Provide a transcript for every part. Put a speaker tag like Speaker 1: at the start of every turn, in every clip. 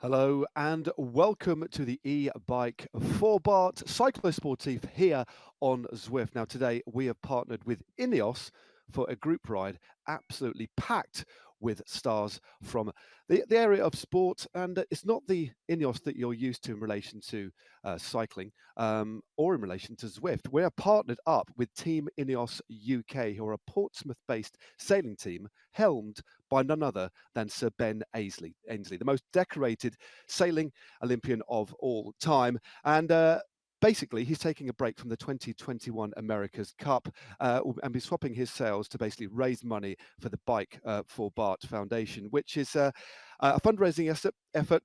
Speaker 1: Hello and welcome to the eBike4Bart Cyclosportif here on Zwift. Now today we have partnered with INEOS for a group ride absolutely packed with stars from the area of sport, and it's not the INEOS that you're used to in relation to cycling or in relation to Zwift. We're partnered up with Team INEOS UK, who are a Portsmouth-based sailing team helmed by none other than Sir Ben Ainslie, the most decorated sailing Olympian of all time. And basically, he's taking a break from the 2021 America's Cup and be swapping his sails to basically raise money for the Bike4Bart Foundation, which is a fundraising effort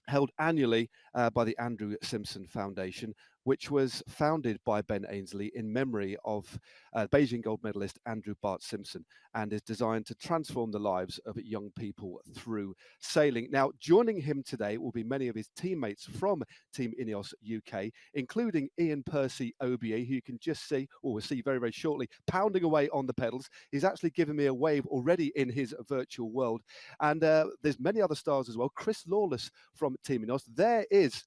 Speaker 1: held annually by the Andrew Simpson Foundation, which was founded by Ben Ainslie in memory of Beijing gold medalist Andrew Bart Simpson, and is designed to transform the lives of young people through sailing. Now, joining him today will be many of his teammates from Team INEOS UK, including PERCY OBE, who you can just see, or will see very, very shortly, pounding away on the pedals. He's actually given me a wave already in his virtual world. And there's many other stars as well. Chris Lawless from Team INEOS. There is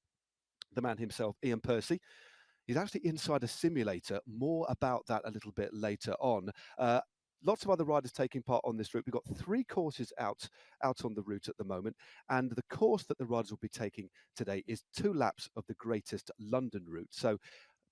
Speaker 1: the man himself, PERCY. He's actually inside a simulator. More about that a little bit later on. Lots of other riders taking part on this route. We've got 3 courses out on the route at the moment, and the course that the riders will be taking today is 2 laps of the greatest London route. So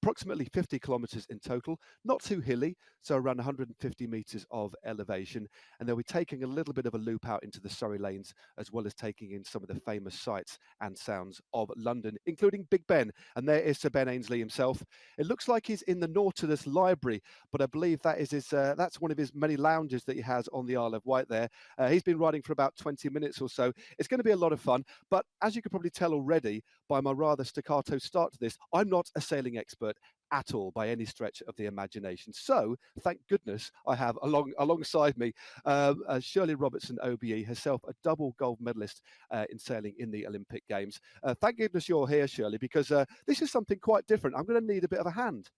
Speaker 1: approximately 50 kilometers in total, not too hilly, so around 150 meters of elevation. And they'll be taking a little bit of a loop out into the Surrey lanes, as well as taking in some of the famous sights and sounds of London, including Big Ben. And there is Sir Ben Ainslie himself. It looks like he's in the Nautilus Library, but I believe that is that's one of his many lounges that he has on the Isle of Wight there. He's been riding for about 20 minutes or so. It's going to be a lot of fun, but as you can probably tell already by my rather staccato start to this, I'm not a sailing expert at all by any stretch of the imagination. So thank goodness I have alongside me Shirley Robertson OBE, herself a double gold medalist in sailing in the Olympic Games. Thank goodness you're here, Shirley, because this is something quite different. I'm going to need a bit of a hand.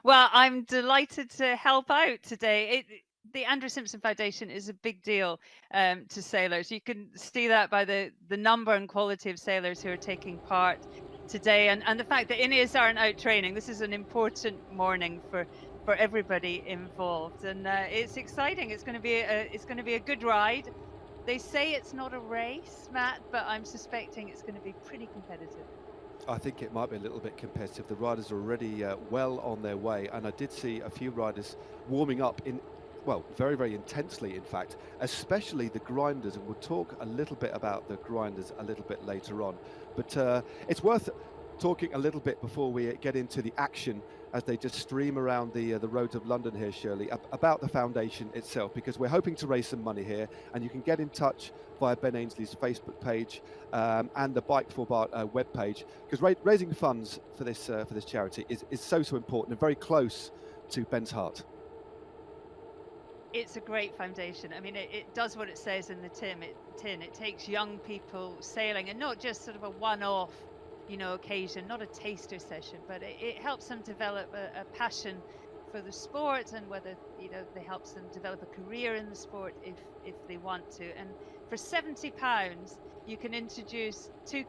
Speaker 2: Well, I'm delighted to help out today. The Andrew Simpson Foundation is a big deal to sailors. You can see that by the number and quality of sailors who are taking part today, and the fact that INEOS aren't out training. This is an important morning for everybody involved, and it's exciting. It's going to be a good ride. They say it's not a race, Matt, but I'm suspecting it's going to be pretty competitive.
Speaker 1: I think it might be a little bit competitive. The riders are already well on their way, and I did see a few riders warming up well, very, very intensely, in fact, especially the grinders, and we'll talk a little bit about the grinders a little bit later on. But it's worth talking a little bit before we get into the action as they just stream around the roads of London here, Shirley, about the foundation itself, because we're hoping to raise some money here, and you can get in touch via Ben Ainslie's Facebook page and the Bike4Bart webpage, because raising funds for this charity is so important and very close to Ben's heart.
Speaker 2: It's a great foundation. I mean, it does what it says in the tin. It takes young people sailing, and not just sort of a one-off, occasion, not a taster session, but it helps them develop a passion for the sport, and whether they helps them develop a career in the sport if they want to. And for £70, you can introduce 2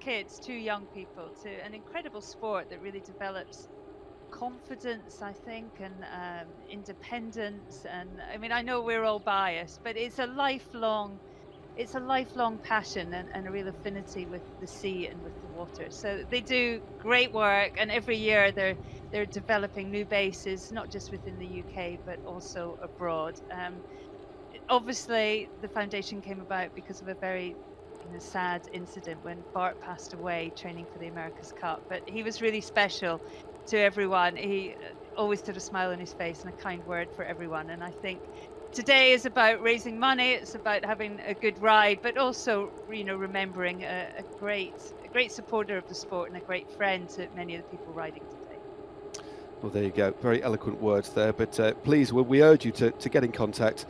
Speaker 2: young people to an incredible sport that really develops confidence, I think, and independence. And I mean, I know we're all biased, but it's a lifelong passion and a real affinity with the sea and with the water. So they do great work, and every year they're developing new bases, not just within the UK but also abroad. Obviously, the foundation came about because of a very sad incident when Bart passed away training for the America's Cup, but he was really special to everyone. He always had a smile on his face and a kind word for everyone, and I think today is about raising money. It's about having a good ride, but also remembering a great supporter of the sport and a great friend to many of the people riding today.
Speaker 1: Well, there you go. Very eloquent words there. But please, we urge you to get in contact.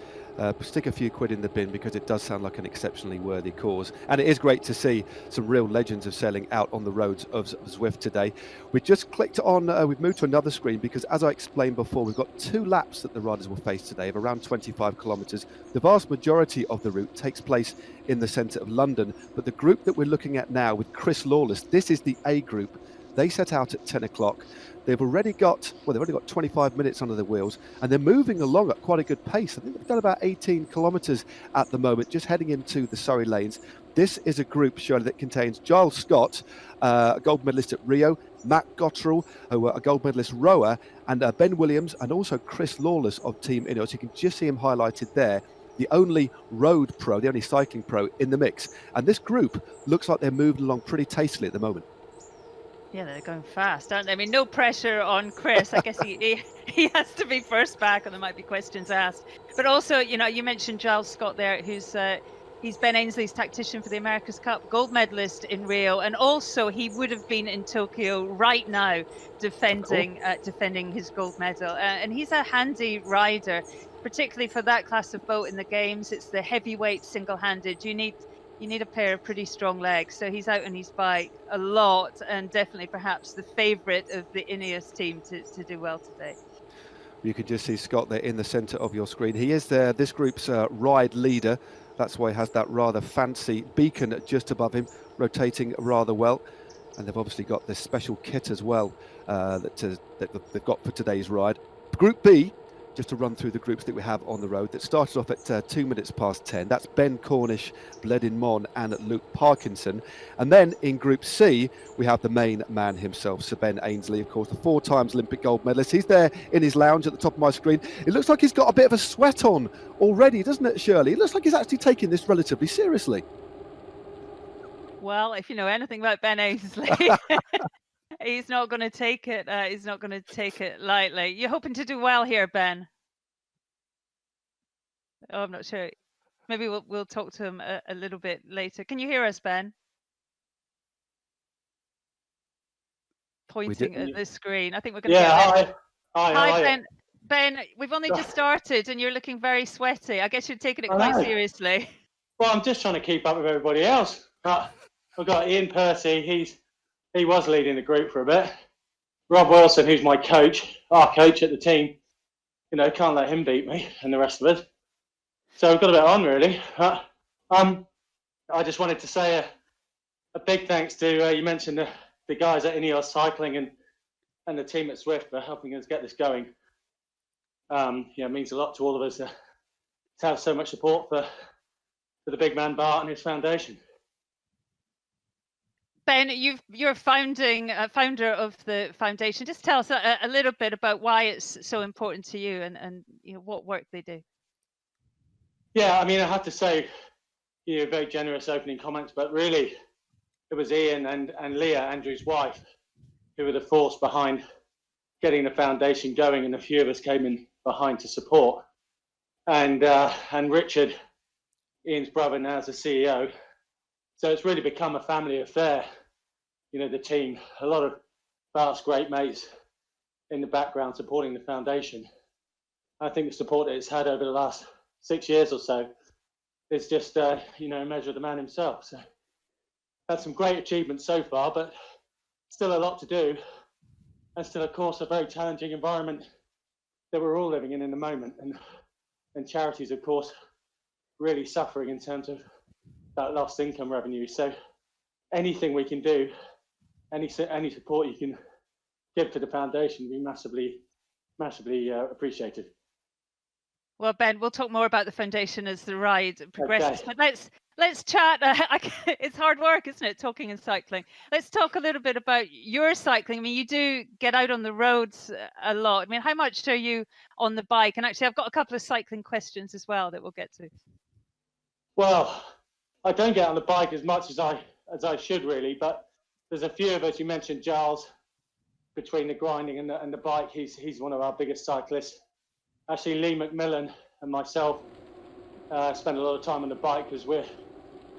Speaker 1: stick a few quid in the bin, because it does sound like an exceptionally worthy cause. And it is great to see some real legends of sailing out on the roads of Zwift today. We just clicked on, we've moved to another screen, because as I explained before, we've got 2 laps that the riders will face today of around 25 kilometres. The vast majority of the route takes place in the centre of London, but the group that we're looking at now with Chris Lawless, this is the A group. They set out at 10 o'clock. They've already got 25 minutes under the wheels, and they're moving along at quite a good pace. I think they've done about 18 kilometres at the moment, just heading into the Surrey lanes. This is a group, Shirley, that contains Giles Scott, a gold medalist at Rio, Matt GOTREL, who a gold medalist rower, and Ben Williams, and also Chris Lawless of Team INEOS. You can just see him highlighted there, the only road pro, the only cycling pro in the mix. And this group looks like they're moving along pretty tastily at the moment.
Speaker 2: Yeah, they're going fast, aren't they? I mean, no pressure on Chris. I guess he has to be first back, and there might be questions asked. But also, you know, you mentioned Giles Scott there, who's he's Ben Ainslie's tactician for the America's Cup, gold medalist in Rio, and also he would have been in Tokyo right now defending his gold medal. And he's a handy rider, particularly for that class of boat in the games. It's the heavyweight single-handed. You need a pair of pretty strong legs. So he's out on his bike a lot, and definitely perhaps the favourite of the INEOS team to do well today.
Speaker 1: You can just see Scott there in the centre of your screen. He is this group's ride leader. That's why he has that rather fancy beacon just above him, rotating rather well. And they've obviously got this special kit as well that they've got for today's ride. Group B, just to run through the groups that we have on the road, that started off at 2 minutes past 10. That's Ben Cornish, Bledin Mon and Luke Parkinson. And then in Group C, we have the main man himself, Sir Ben Ainslie, of course, the 4 times Olympic gold medalist. He's there in his lounge at the top of my screen. It looks like he's got a bit of a sweat on already, doesn't it, Shirley? It looks like he's actually taking this relatively seriously.
Speaker 2: Well, if you know anything about Ben Ainslie, he's not going to take it. He's not going to take it lightly. You're hoping to do well here, Ben. Oh, I'm not sure. Maybe we'll talk to him a little bit later. Can you hear us, Ben? Pointing at the screen. I think we're going to get Hi, Ben. Ben, we've only just started, and you're looking very sweaty. I guess you're taking it quite seriously.
Speaker 3: Well, I'm just trying to keep up with everybody else. I've got Ian Percy. He was leading the group for a bit. Rob Wilson, who's my coach, our coach at the team, you know, can't let him beat me and the rest of us. So we've got a bit on, really. I just wanted to say a big thanks to, you mentioned the guys at INEOS Cycling and the team at Zwift for helping us get this going. It means a lot to all of us to have so much support for the big man Bart and his foundation.
Speaker 2: Ben, you're founder of the foundation. Just tell us a little bit about why it's so important to you and you know, what work they do.
Speaker 3: Yeah, I mean, I have to say, very generous opening comments, but really it was Ian and Leah, Andrew's wife, who were the force behind getting the foundation going, and a few of us came in behind to support. And Richard, Ian's brother, now is the CEO. So it's really become a family affair, the team, a lot of Bart's great mates in the background supporting the foundation. I think the support that it's had over the last 6 years or so is just, a measure of the man himself. So had some great achievements so far, but still a lot to do. And still, of course, a very challenging environment that we're all living in the moment. And charities, of course, really suffering in terms of that lost income revenue. So anything we can do, any support you can give to the foundation will be massively appreciated.
Speaker 2: Well, Ben, we'll talk more about the foundation as the ride progresses. Okay. But let's chat. It's hard work, isn't it, talking and cycling? Let's talk a little bit about your cycling. I mean, you do get out on the roads a lot. I mean, how much are you on the bike? And actually, I've got a couple of cycling questions as well that we'll get to.
Speaker 3: Well, I don't get on the bike as much as I should really, but there's a few of us. You mentioned Giles, between the grinding and the bike, he's one of our biggest cyclists. Actually, Lee McMillan and myself spend a lot of time on the bike because we're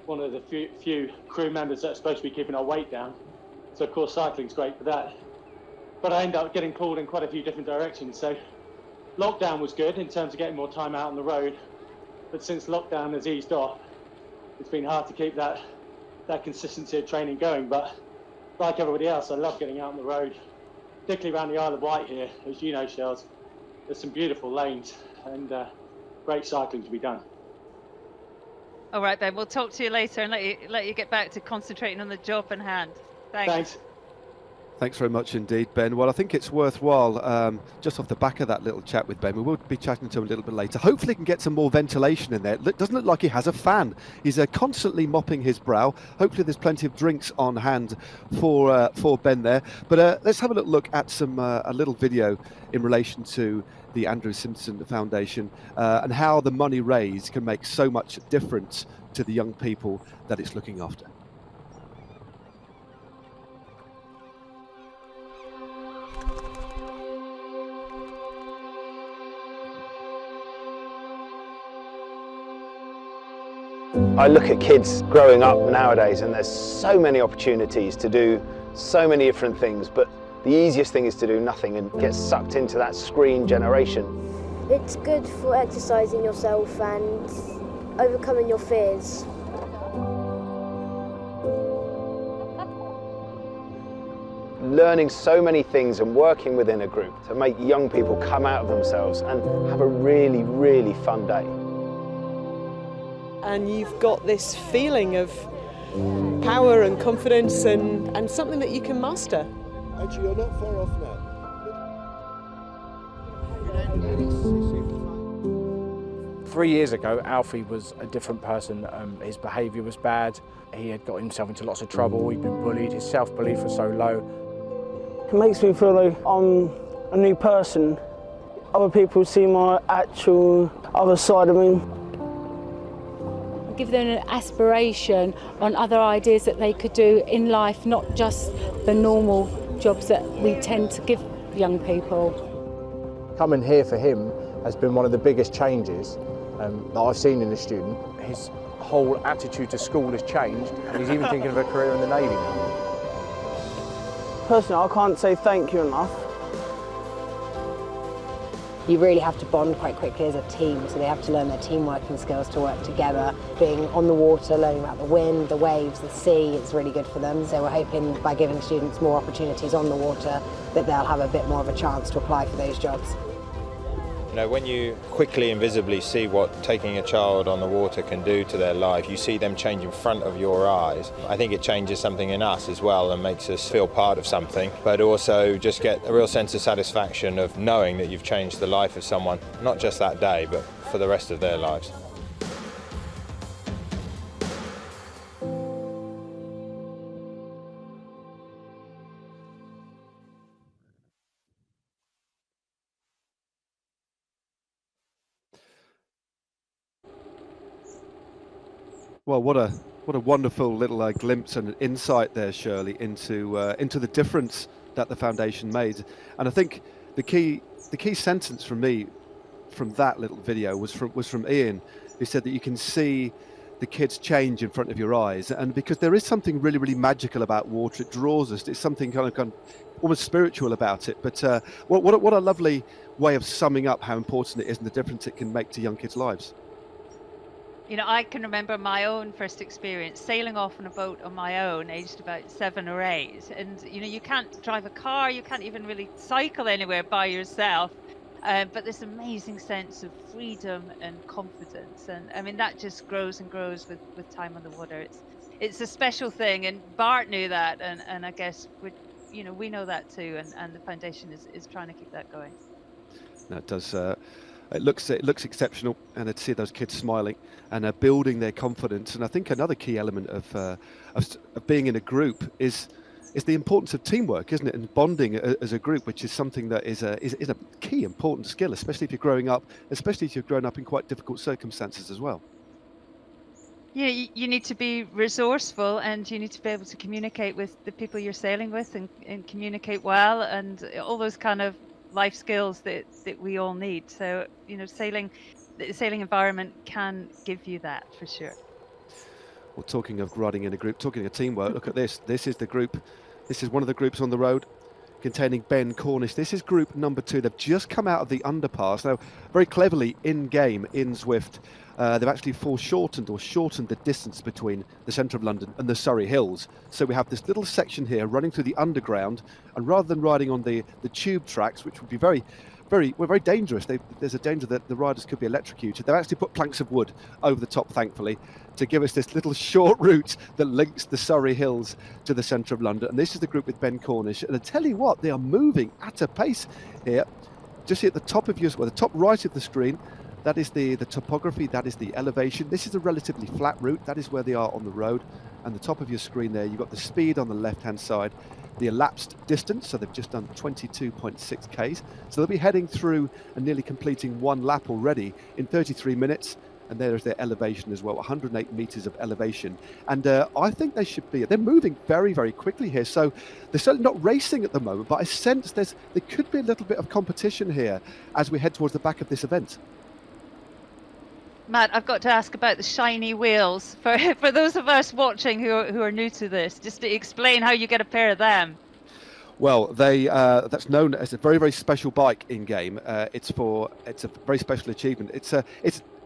Speaker 3: one of the few crew members that are supposed to be keeping our weight down. So of course cycling's great for that. But I end up getting pulled in quite a few different directions. So lockdown was good in terms of getting more time out on the road. but since lockdown has eased off, it's been hard to keep that consistency of training going. But like everybody else, I love getting out on the road, particularly around the Isle of Wight here. As you know, Shells, there's some beautiful lanes and great cycling to be done.
Speaker 2: All right, Ben, we'll talk to you later and let you get back to concentrating on the job in hand. Thanks.
Speaker 1: Thanks very much indeed, Ben. Well, I think it's worthwhile, just off the back of that little chat with Ben, we will be chatting to him a little bit later. Hopefully he can get some more ventilation in there. It doesn't look like he has a fan. He's constantly mopping his brow. Hopefully there's plenty of drinks on hand for Ben there. But let's have a look at a little video in relation to the Andrew Simpson Foundation and how the money raised can make so much difference to the young people that it's looking after.
Speaker 4: I look at kids growing up nowadays and there's so many opportunities to do so many different things, but the easiest thing is to do nothing and get sucked into that screen generation.
Speaker 5: It's good for exercising yourself and overcoming your fears.
Speaker 4: Learning so many things and working within a group to make young people come out of themselves and have a really, really fun day.
Speaker 6: And you've got this feeling of power and confidence and something that you can master.
Speaker 7: Actually, you're not far off now.
Speaker 8: 3 years ago, Alfie was a different person. His behaviour was bad. He had got himself into lots of trouble. He'd been bullied. His self-belief was so low.
Speaker 9: It makes me feel like I'm a new person. Other people see my actual other side of me.
Speaker 10: Give them an aspiration on other ideas that they could do in life, not just the normal jobs that we tend to give young people.
Speaker 8: Coming here for him has been one of the biggest changes that I've seen in a student. His whole attitude to school has changed, and he's even thinking of a career in the Navy now.
Speaker 9: Personally, I can't say thank you enough.
Speaker 11: You really have to bond quite quickly as a team, so they have to learn their team working skills to work together. Being on the water, learning about the wind, the waves, the sea, it's really good for them. So we're hoping by giving students more opportunities on the water that they'll have a bit more of a chance to apply for those jobs.
Speaker 12: You know, when you quickly and visibly see what taking a child on the water can do to their life, you see them change in front of your eyes. I think it changes something in us as well and makes us feel part of something, but also just get a real sense of satisfaction of knowing that you've changed the life of someone, not just that day, but for the rest of their lives.
Speaker 1: Well, what a wonderful little glimpse and insight there, Shirley, into the difference that the foundation made. And I think the key sentence from me from that little video was from Ian, who said that you can see the kids change in front of your eyes, and because there is something really, really magical about water, it draws us. It's something kind of almost spiritual about it. But what a lovely way of summing up how important it is and the difference it can make to young kids' lives.
Speaker 2: You know, I can remember my own first experience sailing off on a boat on my own, aged about 7 or 8. And, you know, you can't drive a car, you can't even really cycle anywhere by yourself. But this amazing sense of freedom and confidence. And I mean, that just grows and grows with time on the water. It's a special thing. And Bart knew that. And I guess, we know that too. And the foundation is trying to keep that going.
Speaker 1: No, it does. It looks exceptional, and to see those kids smiling and building their confidence. And I think another key element of being in a group is the importance of teamwork, isn't it? And bonding as a group, which is something that is a key important skill, especially if you're growing up, especially if you've grown up in quite difficult circumstances as well.
Speaker 2: Yeah, you need to be resourceful, and you need to be able to communicate with the people you're sailing with and communicate well, and all those kind of life skills that we all need. So, you know, the sailing environment can give you that for sure.
Speaker 1: Well, talking of riding in a group, talking of teamwork, look at this. This is the group. This is one of the groups on the road. containing Ben Cornish. This is group number 2. They've just come out of the underpass. Now, very cleverly in-game, in Zwift, they've actually shortened the distance between the centre of London and the Surrey Hills. So we have this little section here running through the underground, and rather than riding on the tube tracks, which would be very dangerous, there's a danger that the riders could be electrocuted. They've actually put planks of wood over the top, thankfully, to give us this little short route that links the Surrey Hills to the centre of London. And this is the group with Ben Cornish. And I tell you what, they are moving at a pace here. Just here at the top of the top right of the screen, that is the topography, that is the elevation. This is a relatively flat route, that is where they are on the road. And the top of your screen there, you've got the speed on the left-hand side, the elapsed distance, so they've just done 22.6 Ks. So they'll be heading through and nearly completing 1 lap already in 33 minutes. And there's their elevation as well, 108 meters of elevation. And I think they're moving very, very quickly here. So they're certainly not racing at the moment, but I sense there could be a little bit of competition here as we head towards the back of this event.
Speaker 2: Matt, I've got to ask about the shiny wheels. For those of us watching who are new to this, just to explain how you get a pair of them.
Speaker 1: Well, that's known as a very, very special bike in game. It's a very special achievement. It's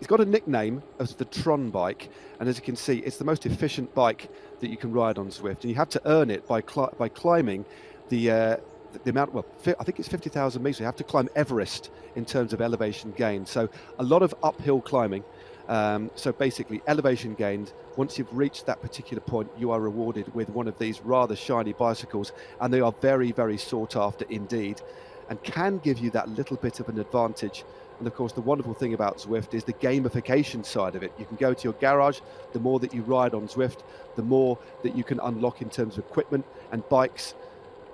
Speaker 1: got a nickname as the Tron bike, and as you can see, it's the most efficient bike that you can ride on Zwift, and you have to earn it by climbing the amount. Well, I think it's 50,000 meters. You have to climb Everest in terms of elevation gain. So a lot of uphill climbing. So basically, elevation gained. Once you've reached that particular point, you are rewarded with one of these rather shiny bicycles, and they are very, very sought after indeed, and can give you that little bit of an advantage. And of course, the wonderful thing about Zwift is the gamification side of it. You can go to your garage. The more that you ride on Zwift, the more that you can unlock in terms of equipment and bikes.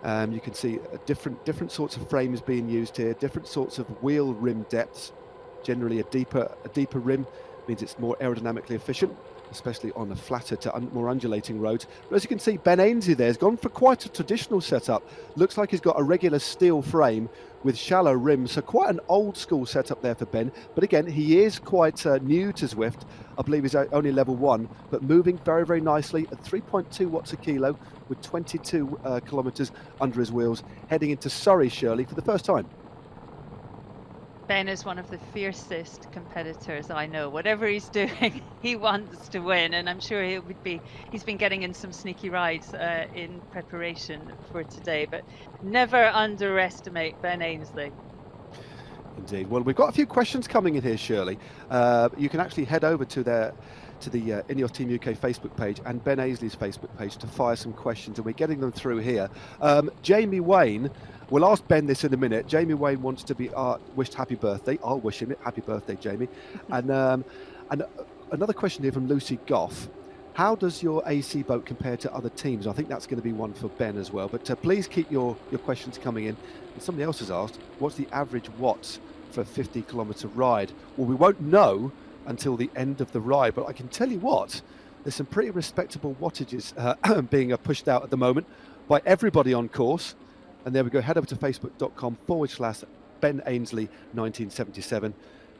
Speaker 1: You can see different sorts of frames being used here, different sorts of wheel rim depths. Generally, a deeper rim means it's more aerodynamically efficient, especially on the flatter to more undulating roads. But as you can see, Ben Ainslie there has gone for quite a traditional setup. Looks like he's got a regular steel frame with shallow rims, so quite an old school setup there for Ben. But again, he is quite new to Zwift. I believe he's only level 1, but moving very, very nicely at 3.2 watts a kilo with 22 kilometres under his wheels, heading into Surrey, Shirley, for the first time.
Speaker 2: Ben is one of the fiercest competitors I know. Whatever he's doing, he wants to win, and I'm sure he's been getting in some sneaky rides in preparation for today. But never underestimate Ben Ainslie.
Speaker 1: Indeed. Well, we've got a few questions coming in here, Shirley. You can actually head over to the INEOS Team UK Facebook page and Ben Ainslie's Facebook page to fire some questions, and we're getting them through here. Jamie Wayne, we'll ask Ben this in a minute. Jamie Wayne wants to be wished happy birthday. I'll wish him it. Happy birthday, Jamie. And another question here from Lucy Goff. How does your AC boat compare to other teams? I think that's going to be one for Ben as well. But please keep your questions coming in. And somebody else has asked, what's the average watts for a 50-kilometre ride? Well, we won't know until the end of the ride, but I can tell you what, there's some pretty respectable wattages being pushed out at the moment by everybody on course. And there we go, head over to facebook.com/Ben Ainslie 1977.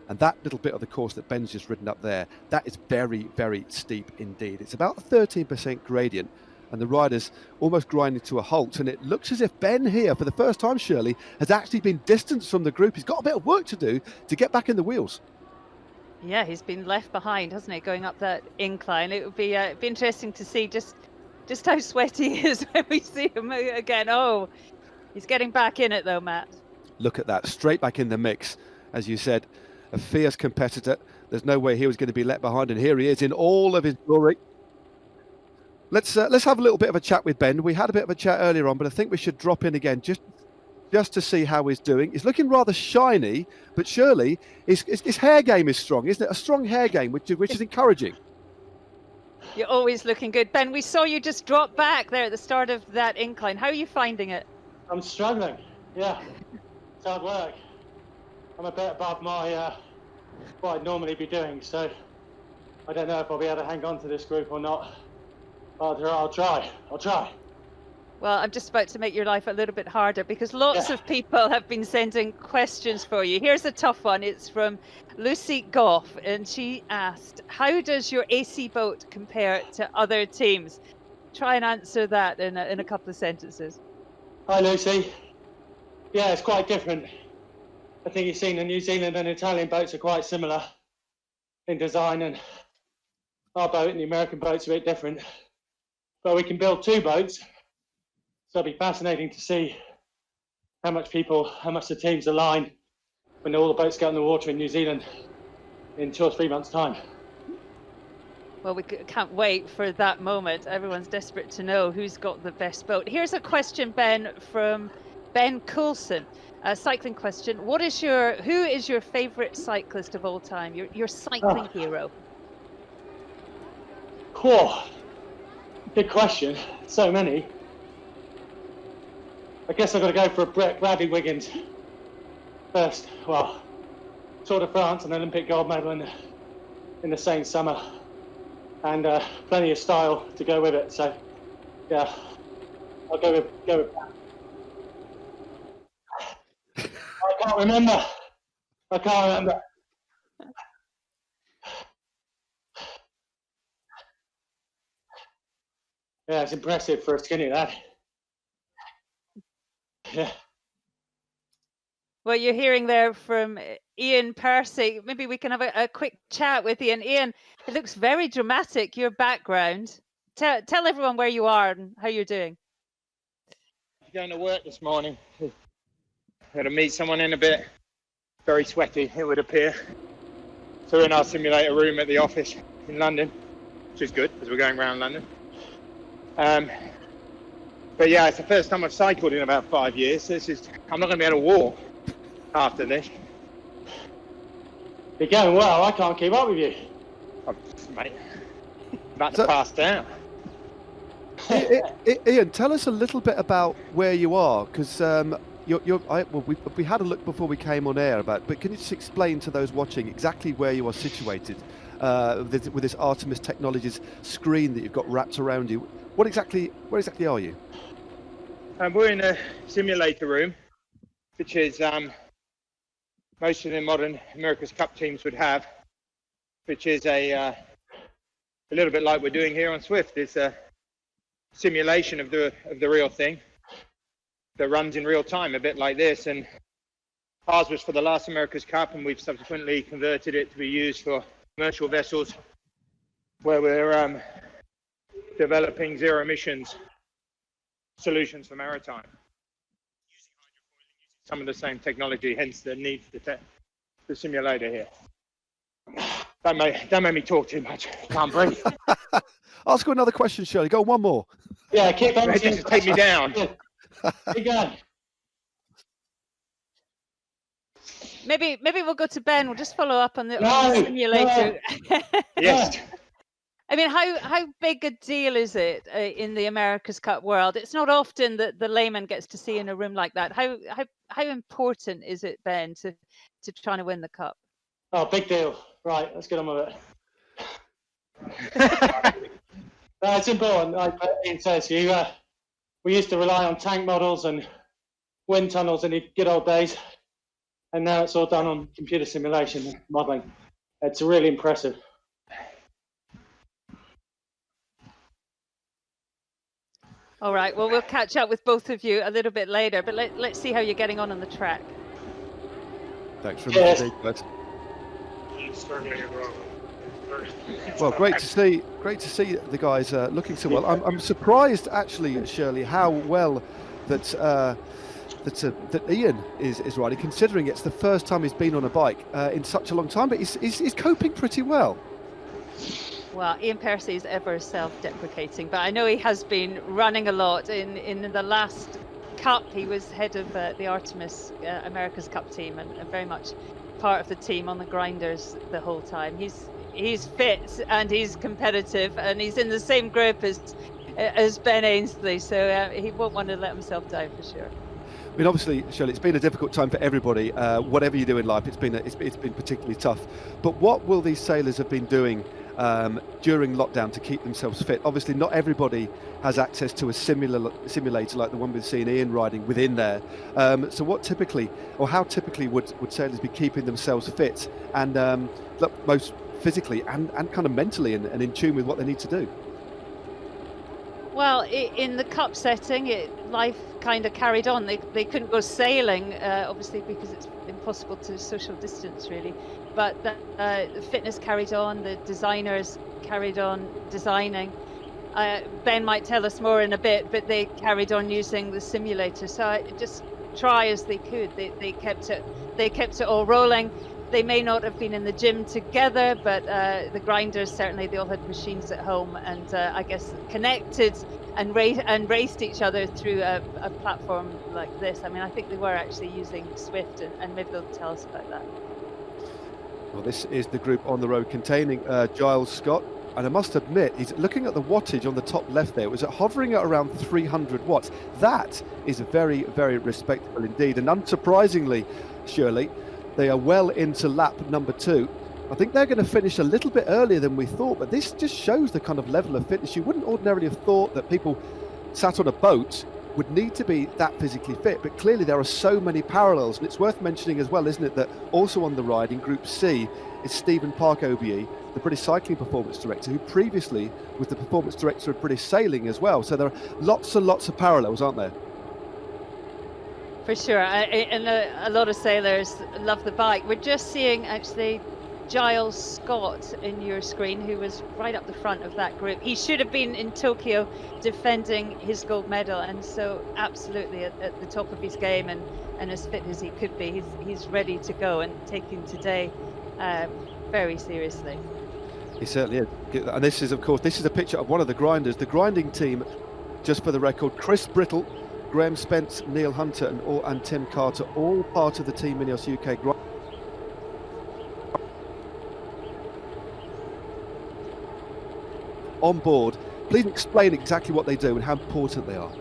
Speaker 1: And that little bit of the course that Ben's just ridden up there, that is very, very steep indeed. It's about a 13% gradient, and the rider's almost grinding to a halt. And it looks as if Ben here, for the first time, Shirley, has actually been distanced from the group. He's got a bit of work to do to get back in the wheels.
Speaker 2: Yeah, he's been left behind, hasn't he, going up that incline. It would be interesting to see just how sweaty he is when we see him again. Oh, he's getting back in it though, Matt.
Speaker 1: Look at that, straight back in the mix, as you said. A fierce competitor. There's no way he was going to be left behind, and here he is in all of his glory. Let's have a little bit of a chat with Ben. We had a bit of a chat earlier on, but I think we should drop in again just to see how he's doing. He's looking rather shiny, but surely his hair game is strong, isn't it? A strong hair game, which is encouraging.
Speaker 2: You're always looking good. Ben, we saw you just drop back there at the start of that incline. How are you finding it?
Speaker 3: I'm struggling. Yeah, it's hard work. I'm a bit above my what I'd normally be doing, so I don't know if I'll be able to hang on to this group or not. But I'll try.
Speaker 2: Well, I'm just about to make your life a little bit harder because lots of people have been sending questions for you. Here's a tough one. It's from Lucy Goff, and she asked, how does your AC boat compare to other teams? Try and answer that in a couple of sentences.
Speaker 3: Hi, Lucy. Yeah, it's quite different. I think you've seen the New Zealand and Italian boats are quite similar in design, and our boat and the American boat's a bit different. But we can build 2 boats, so it'll be fascinating to see how much the teams align when all the boats get on the water in New Zealand in 2 or 3 months' time.
Speaker 2: Well, we can't wait for that moment. Everyone's desperate to know who's got the best boat. Here's a question, Ben, from Ben Coulson. A cycling question. Who is your favourite cyclist of all time? Your cycling hero?
Speaker 3: Whoa, good question. So many. I guess I've got to go for Bradley Wiggins first. Well, Tour de France, an Olympic gold medal in the same summer, and plenty of style to go with it. So, yeah, I'll go with that. I can't remember. Yeah, it's impressive for a skinny lad. Yeah.
Speaker 2: Well, you're hearing there from Ian PERCY. Maybe we can have a quick chat with Ian. Ian, it looks very dramatic, your background. Tell everyone where you are and how you're doing.
Speaker 13: Going to work this morning. Got to meet someone in a bit. Very sweaty, it would appear. So we're in our simulator room at the office in London, which is good because we're going around London. But yeah, it's the first time I've cycled in about 5 years. So I'm not going to be able to walk after this.
Speaker 3: You're going well. I can't keep up with you.
Speaker 13: Mate, about to pass down.
Speaker 1: Ian, tell us a little bit about where you are, because we had a look before we came on air but can you just explain to those watching exactly where you are situated with this Artemis Technologies screen that you've got wrapped around you? Where exactly are you?
Speaker 13: We're in a simulator room, which is most of the modern America's Cup teams would have, which is a little bit like we're doing here on Zwift. It's a simulation of the real thing that runs in real time, a bit like this. And ours was for the last America's Cup, and we've subsequently converted it to be used for commercial vessels, where we're developing zero emissions solutions for maritime, using some of the same technology, hence the need for the simulator here. Don't make me talk too much. Can't breathe.
Speaker 1: Ask her another question, Shirley. Go on, one more.
Speaker 3: Yeah, keep on.
Speaker 13: Just take me down.
Speaker 3: Keep going.
Speaker 2: Maybe we'll go to Ben. We'll just follow up on the simulator.
Speaker 13: Yes.
Speaker 2: I mean, how big a deal is it in the America's Cup world? It's not often that the layman gets to see in a room like that. How important is it, Ben, to trying to win the cup?
Speaker 3: Oh, big deal. Right, let's get on with it. No, it's important. Like Ian says, we used to rely on tank models and wind tunnels in the good old days, and now it's all done on computer simulation and modeling. It's really impressive.
Speaker 2: All right, well, we'll catch up with both of you a little bit later, but let's see how you're getting on the track.
Speaker 1: Thanks very much, well, great to see the guys looking so well. I'm surprised, actually, Shirley, how well that Ian is riding, considering it's the first time he's been on a bike in such a long time, but he's coping pretty well.
Speaker 2: Well, Ian PERCY is ever self-deprecating, but I know he has been running a lot. In the last Cup, he was head of the Artemis America's Cup team and very much part of the team on the grinders the whole time. He's fit and he's competitive, and he's in the same group as Ben Ainslie, so he won't want to let himself down for sure.
Speaker 1: I mean, obviously, Shirley, it's been a difficult time for everybody. Whatever you do in life, it's been particularly tough. But what will these sailors have been doing during lockdown to keep themselves fit? Obviously, not everybody has access to a simulator like the one we've seen Ian riding within there. So how typically would sailors be keeping themselves fit and most physically and kind of mentally and in tune with what they need to do?
Speaker 2: Well, in the cup setting, life kind of carried on. They couldn't go sailing, obviously, because it's impossible to social distance, really. But the fitness carried on, the designers carried on designing. Ben might tell us more in a bit, but they carried on using the simulator. So just try as they could. They kept it all rolling. They may not have been in the gym together, but the grinders, certainly they all had machines at home, and I guess connected and raced each other through a platform like this. I mean, I think they were actually using Zwift, and maybe they'll tell us about that.
Speaker 1: Well, this is the group on the road containing Giles Scott. And I must admit, he's looking at the wattage on the top left there. It was hovering at around 300 watts. That is very, very respectable indeed. And unsurprisingly, Shirley, they are well into lap number 2. I think they're going to finish a little bit earlier than we thought, but this just shows the kind of level of fitness. You wouldn't ordinarily have thought that people sat on a boat would need to be that physically fit, but clearly there are so many parallels. And it's worth mentioning as well, isn't it, that also on the ride in Group C is Stephen Park OBE, the British Cycling Performance Director, who previously was the Performance Director of British Sailing as well. So there are lots and lots of parallels, aren't there?
Speaker 2: For sure, and a lot of sailors love the bike. We're just seeing actually Giles Scott in your screen, who was right up the front of that group. He should have been in Tokyo defending his gold medal, and so absolutely at the top of his game and as fit as he could be. He's ready to go and taking today very seriously.
Speaker 1: He certainly is. And this is, of course, this is a picture of one of the grinders. The grinding team, just for the record, Chris Brittle, Graham Spence, Neil Hunter and Tim Carter, all part of the Team INEOS UK grind. On board. Please explain exactly what they do and how important they are.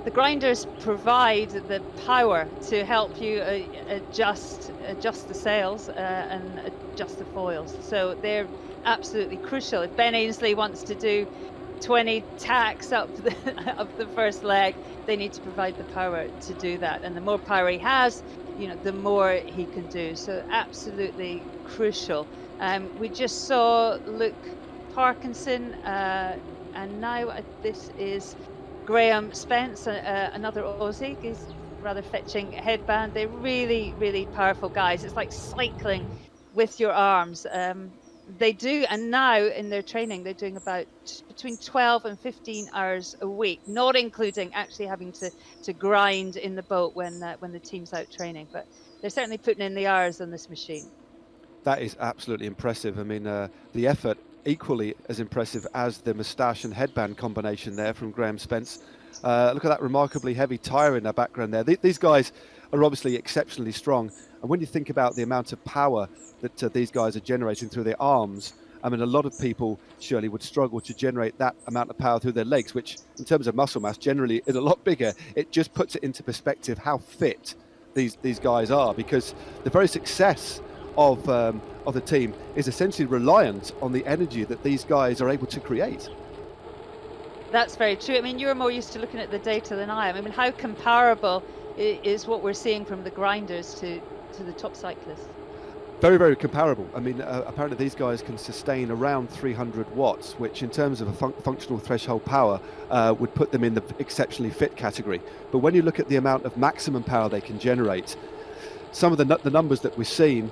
Speaker 2: The grinders provide the power to help you adjust the sails and adjust the foils. So they're absolutely crucial. If Ben Ainslie wants to do 20 tacks up the first leg, they need to provide the power to do that. And the more power he has, the more he can do. So absolutely crucial. We just saw Luke Parkinson, and now this is GRAEME Spence, another Aussie. He's rather fetching headband. They're really, really powerful guys. It's like cycling with your arms. They do, and now in their training, they're doing about between 12 and 15 hours a week, not including actually having to grind in the boat when the team's out training. But they're certainly putting in the hours on this machine.
Speaker 1: That is absolutely impressive. I mean, the effort equally as impressive as the moustache and headband combination there from GRAEME Spence. Look at that remarkably heavy tyre in the background there. These guys are obviously exceptionally strong, and when you think about the amount of power that these guys are generating through their arms, I mean, a lot of people surely would struggle to generate that amount of power through their legs, which in terms of muscle mass generally is a lot bigger. It just puts it into perspective how fit these guys are, because the very success of the team is essentially reliant on the energy that these guys are able to create.
Speaker 2: That's very true. I mean, you're more used to looking at the data than I am. I mean, how comparable is what we're seeing from the grinders to the top cyclists?
Speaker 1: Very, very comparable. I mean, apparently these guys can sustain around 300 watts, which in terms of a functional threshold power would put them in the exceptionally fit category. But when you look at the amount of maximum power they can generate, some of the numbers that we've seen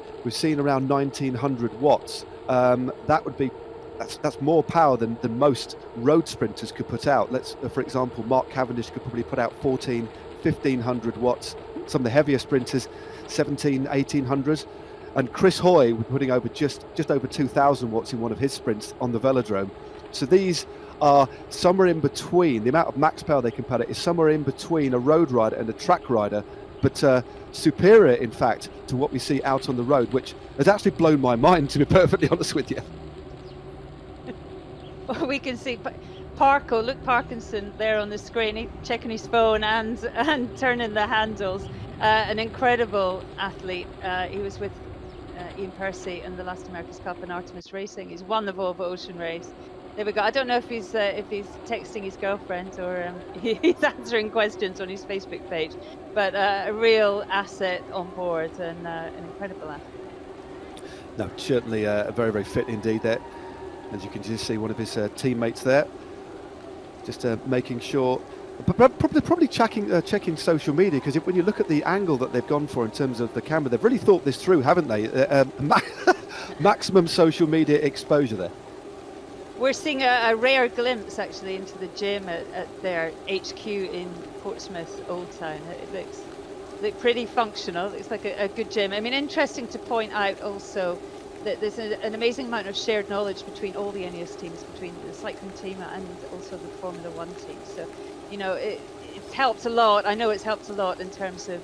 Speaker 1: around 1900 watts. That's more power than most road sprinters could put out. For example, Mark Cavendish could probably put out 1500 watts. Some of the heavier sprinters, 1800. And Chris Hoy was putting over just over 2000 watts in one of his sprints on the velodrome. So these are somewhere in between. The amount of max power they can put out is somewhere in between a road rider and a track rider, but superior, in fact, to what we see out on the road, which has actually blown my mind, to be perfectly honest with you.
Speaker 2: Well, we can see Luke Parkinson there on the screen, he's checking his phone and turning the handles. An incredible athlete. He was with Ian Percy in the last America's Cup and Artemis Racing. He's won the Volvo Ocean Race. There we go. I don't know if he's texting his girlfriend or he's answering questions on his Facebook page, but a real asset on board and an incredible athlete.
Speaker 1: No, certainly very, very fit indeed there. As you can just see one of his teammates there. just making sure, probably checking social media, because when you look at the angle that they've gone for in terms of the camera, they've really thought this through, haven't they? Maximum social media exposure there.
Speaker 2: We're seeing a rare glimpse actually into the gym at their HQ in Portsmouth Old Town. It looks pretty functional. It looks like a good gym. I mean, interesting to point out also that there's an amazing amount of shared knowledge between all the INEOS teams, between the cycling team and also the Formula One team. So, you know, it's helped a lot. I know it's helped a lot in terms of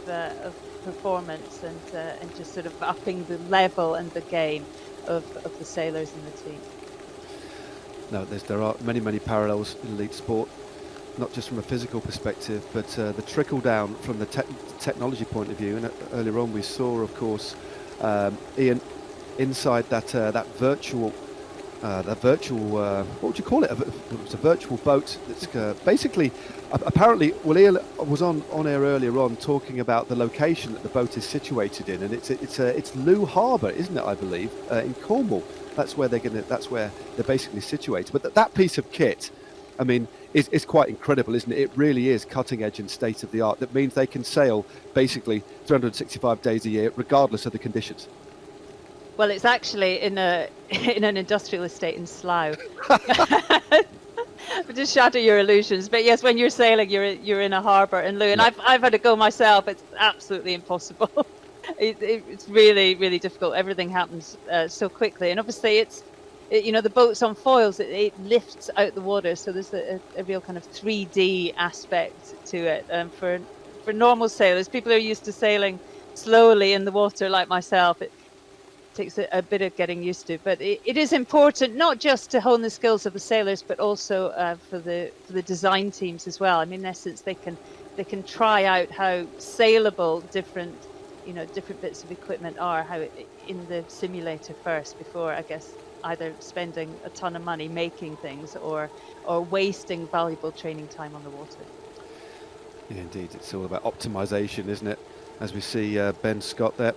Speaker 2: performance and just sort of upping the level and the game of the sailors in the team.
Speaker 1: No, there are many parallels in elite sport, not just from a physical perspective, but the trickle down from the technology point of view. And earlier on, we saw, of course, Ian inside that virtual, what would you call it? It was a virtual boat. That's basically, apparently, well, Ian was on air earlier on talking about the location that the boat is situated in, and it's Looe Harbour, isn't it? I believe in Cornwall. That's where they're basically situated. But that piece of kit, I mean, is quite incredible, isn't it? It really is cutting edge and state of the art. That means they can sail basically 365 days a year, regardless of the conditions.
Speaker 2: Well, it's actually in an industrial estate in Slough. Just shatter your illusions. But yes, when you're sailing, you're in a harbour in Looe, and I've had to go myself. It's absolutely impossible. It's really difficult. Everything happens so quickly, and obviously the boat's on foils. It lifts out the water, so there's a real kind of 3D aspect to it. For normal sailors, people who are used to sailing slowly in the water like myself, it takes a bit of getting used to. But it is important not just to hone the skills of the sailors, but also for the design teams as well. I mean, in essence, they can try out how saleable different bits of equipment are, how in the simulator first, before, I guess, either spending a ton of money making things or wasting valuable training time on the water.
Speaker 1: Yeah, indeed, it's all about optimization, isn't it? As we see Ben Scott there,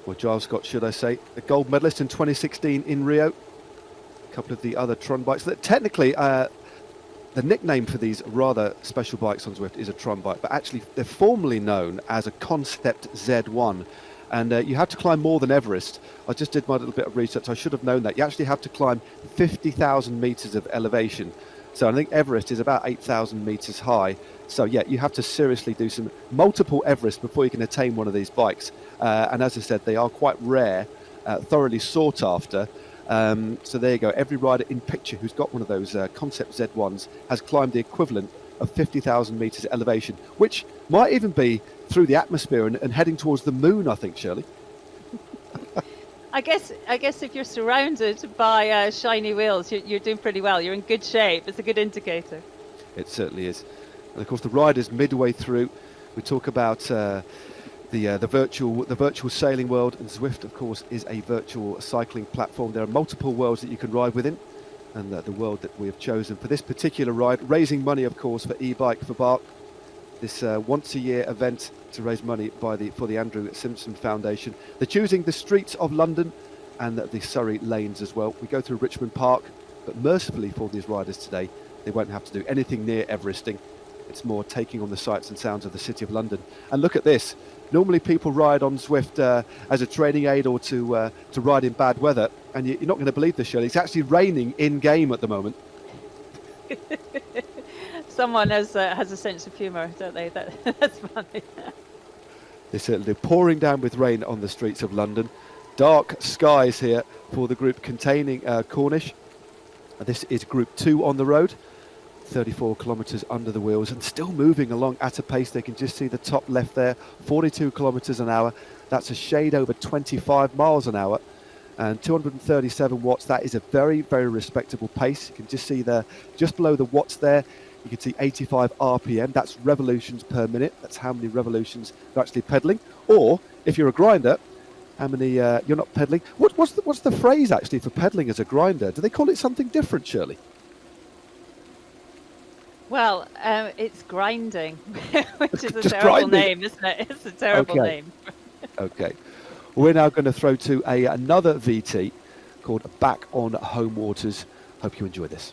Speaker 1: or Giles Scott, should I say, a gold medalist in 2016 in Rio. A couple of the other Tron bikes that technically, the nickname for these rather special bikes on Zwift is a Tron bike, but actually they're formally known as a Concept Z1. And you have to climb more than Everest. I just did my little bit of research. I should have known that. You actually have to climb 50,000 meters of elevation. So I think Everest is about 8,000 meters high. So yeah, you have to seriously do some multiple Everest before you can attain one of these bikes. And as I said, they are quite rare, thoroughly sought after. So there you go. Every rider in picture who's got one of those Concept Z1s has climbed the equivalent of 50,000 meters elevation, which might even be through the atmosphere and heading towards the moon, I think, Shirley.
Speaker 2: I guess if you're surrounded by shiny wheels, you're doing pretty well. You're in good shape. It's a good indicator. It certainly is. And of course, the riders midway through, we talk about the virtual sailing world, and Zwift, of course, is a virtual cycling platform. There are multiple worlds that you can ride within, and the world that we have chosen for this particular ride, raising money, of course, for eBike4Bart, this once-a-year event to raise money for the Andrew Simpson Foundation. They're choosing the streets of London and the Surrey lanes as well. We go through Richmond Park, but mercifully for these riders today, they won't have to do anything near Everesting. It's more taking on the sights and sounds of the City of London. And look at this. Normally people ride on Zwift as a training aid or to ride in bad weather, and you're not going to believe this, Shirley. It's actually raining in-game at the moment. Someone has a sense of humour, don't they? That's funny.
Speaker 1: They're pouring down with rain on the streets of London. Dark skies here for the group containing Cornish. This is Group 2 on the road. 34 kilometres under the wheels and still moving along at a pace. They can just see the top left there, 42 kilometres an hour. That's a shade over 25 miles an hour and 237 watts. That is a very, very respectable pace. You can just see there, just below the watts there, you can see 85 RPM. That's revolutions per minute. That's how many revolutions you're actually pedalling. Or if you're a grinder, how many you're not pedalling. What's the phrase actually for pedalling as a grinder? Do they call it something different, Shirley?
Speaker 2: Well, it's grinding, which is a
Speaker 1: Just
Speaker 2: terrible
Speaker 1: grinding.
Speaker 2: name, isn't it? It's a terrible name.
Speaker 1: Okay. We're now going to throw to another VT called Back on Home Waters. Hope you enjoy this.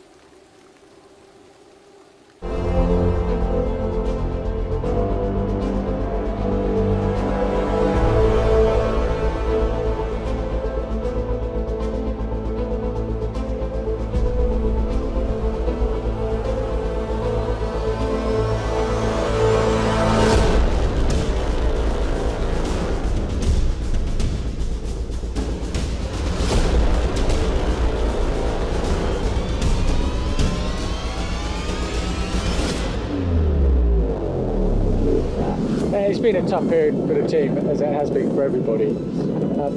Speaker 8: been a tough period for the team, as it has been for everybody.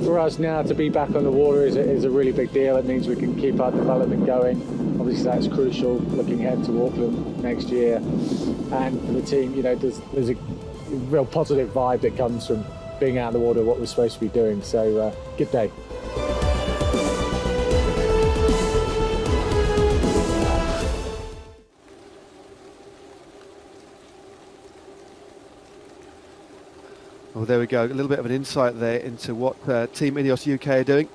Speaker 8: For us now to be back on the water is a really big deal. It means we can keep our development going. Obviously that's crucial looking ahead to Auckland next year. And for the team, you know, there's a real positive vibe that comes from being out in the water, what we're supposed to be doing. So good day.
Speaker 1: Well, there we go. A little bit of an insight there into what Team INEOS UK are doing.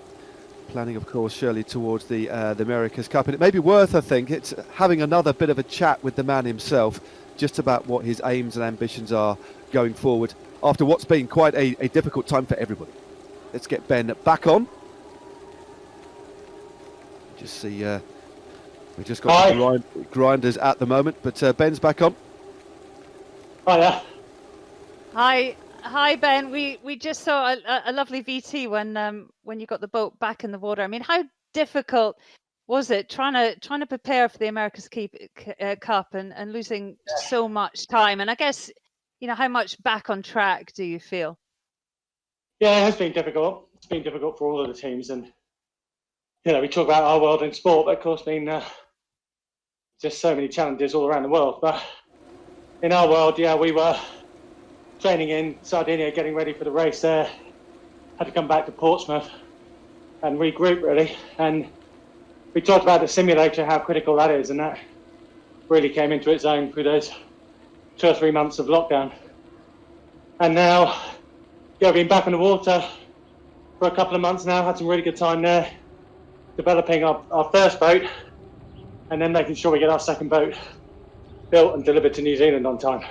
Speaker 1: Planning, of course, surely towards the America's Cup. And it may be worth, I think, it's having another bit of a chat with the man himself, just about what his aims and ambitions are going forward after what's been quite a difficult time for everybody. Let's get Ben back on. Just see, we just got the grinders at the moment, but Ben's back on.
Speaker 3: Hiya.
Speaker 2: Hi Ben, we just saw a lovely VT when you got the boat back in the water. I mean, how difficult was it trying to prepare for the America's Cup and losing so much time? And I guess, you know, how much back on track do you feel?
Speaker 3: Yeah, it has been difficult. It's been difficult for all of the teams, and you know, we talk about our world in sport, but of course, been just so many challenges all around the world. But in our world, yeah, we were training in Sardinia, getting ready for the race there. Had to come back to Portsmouth and regroup really. And we talked about the simulator, how critical that is, and that really came into its own through those 2 or 3 months of lockdown. And now, yeah, been back on the water for a couple of months now, had some really good time there, developing our first boat, and then making sure we get our second boat built and delivered to New Zealand on time.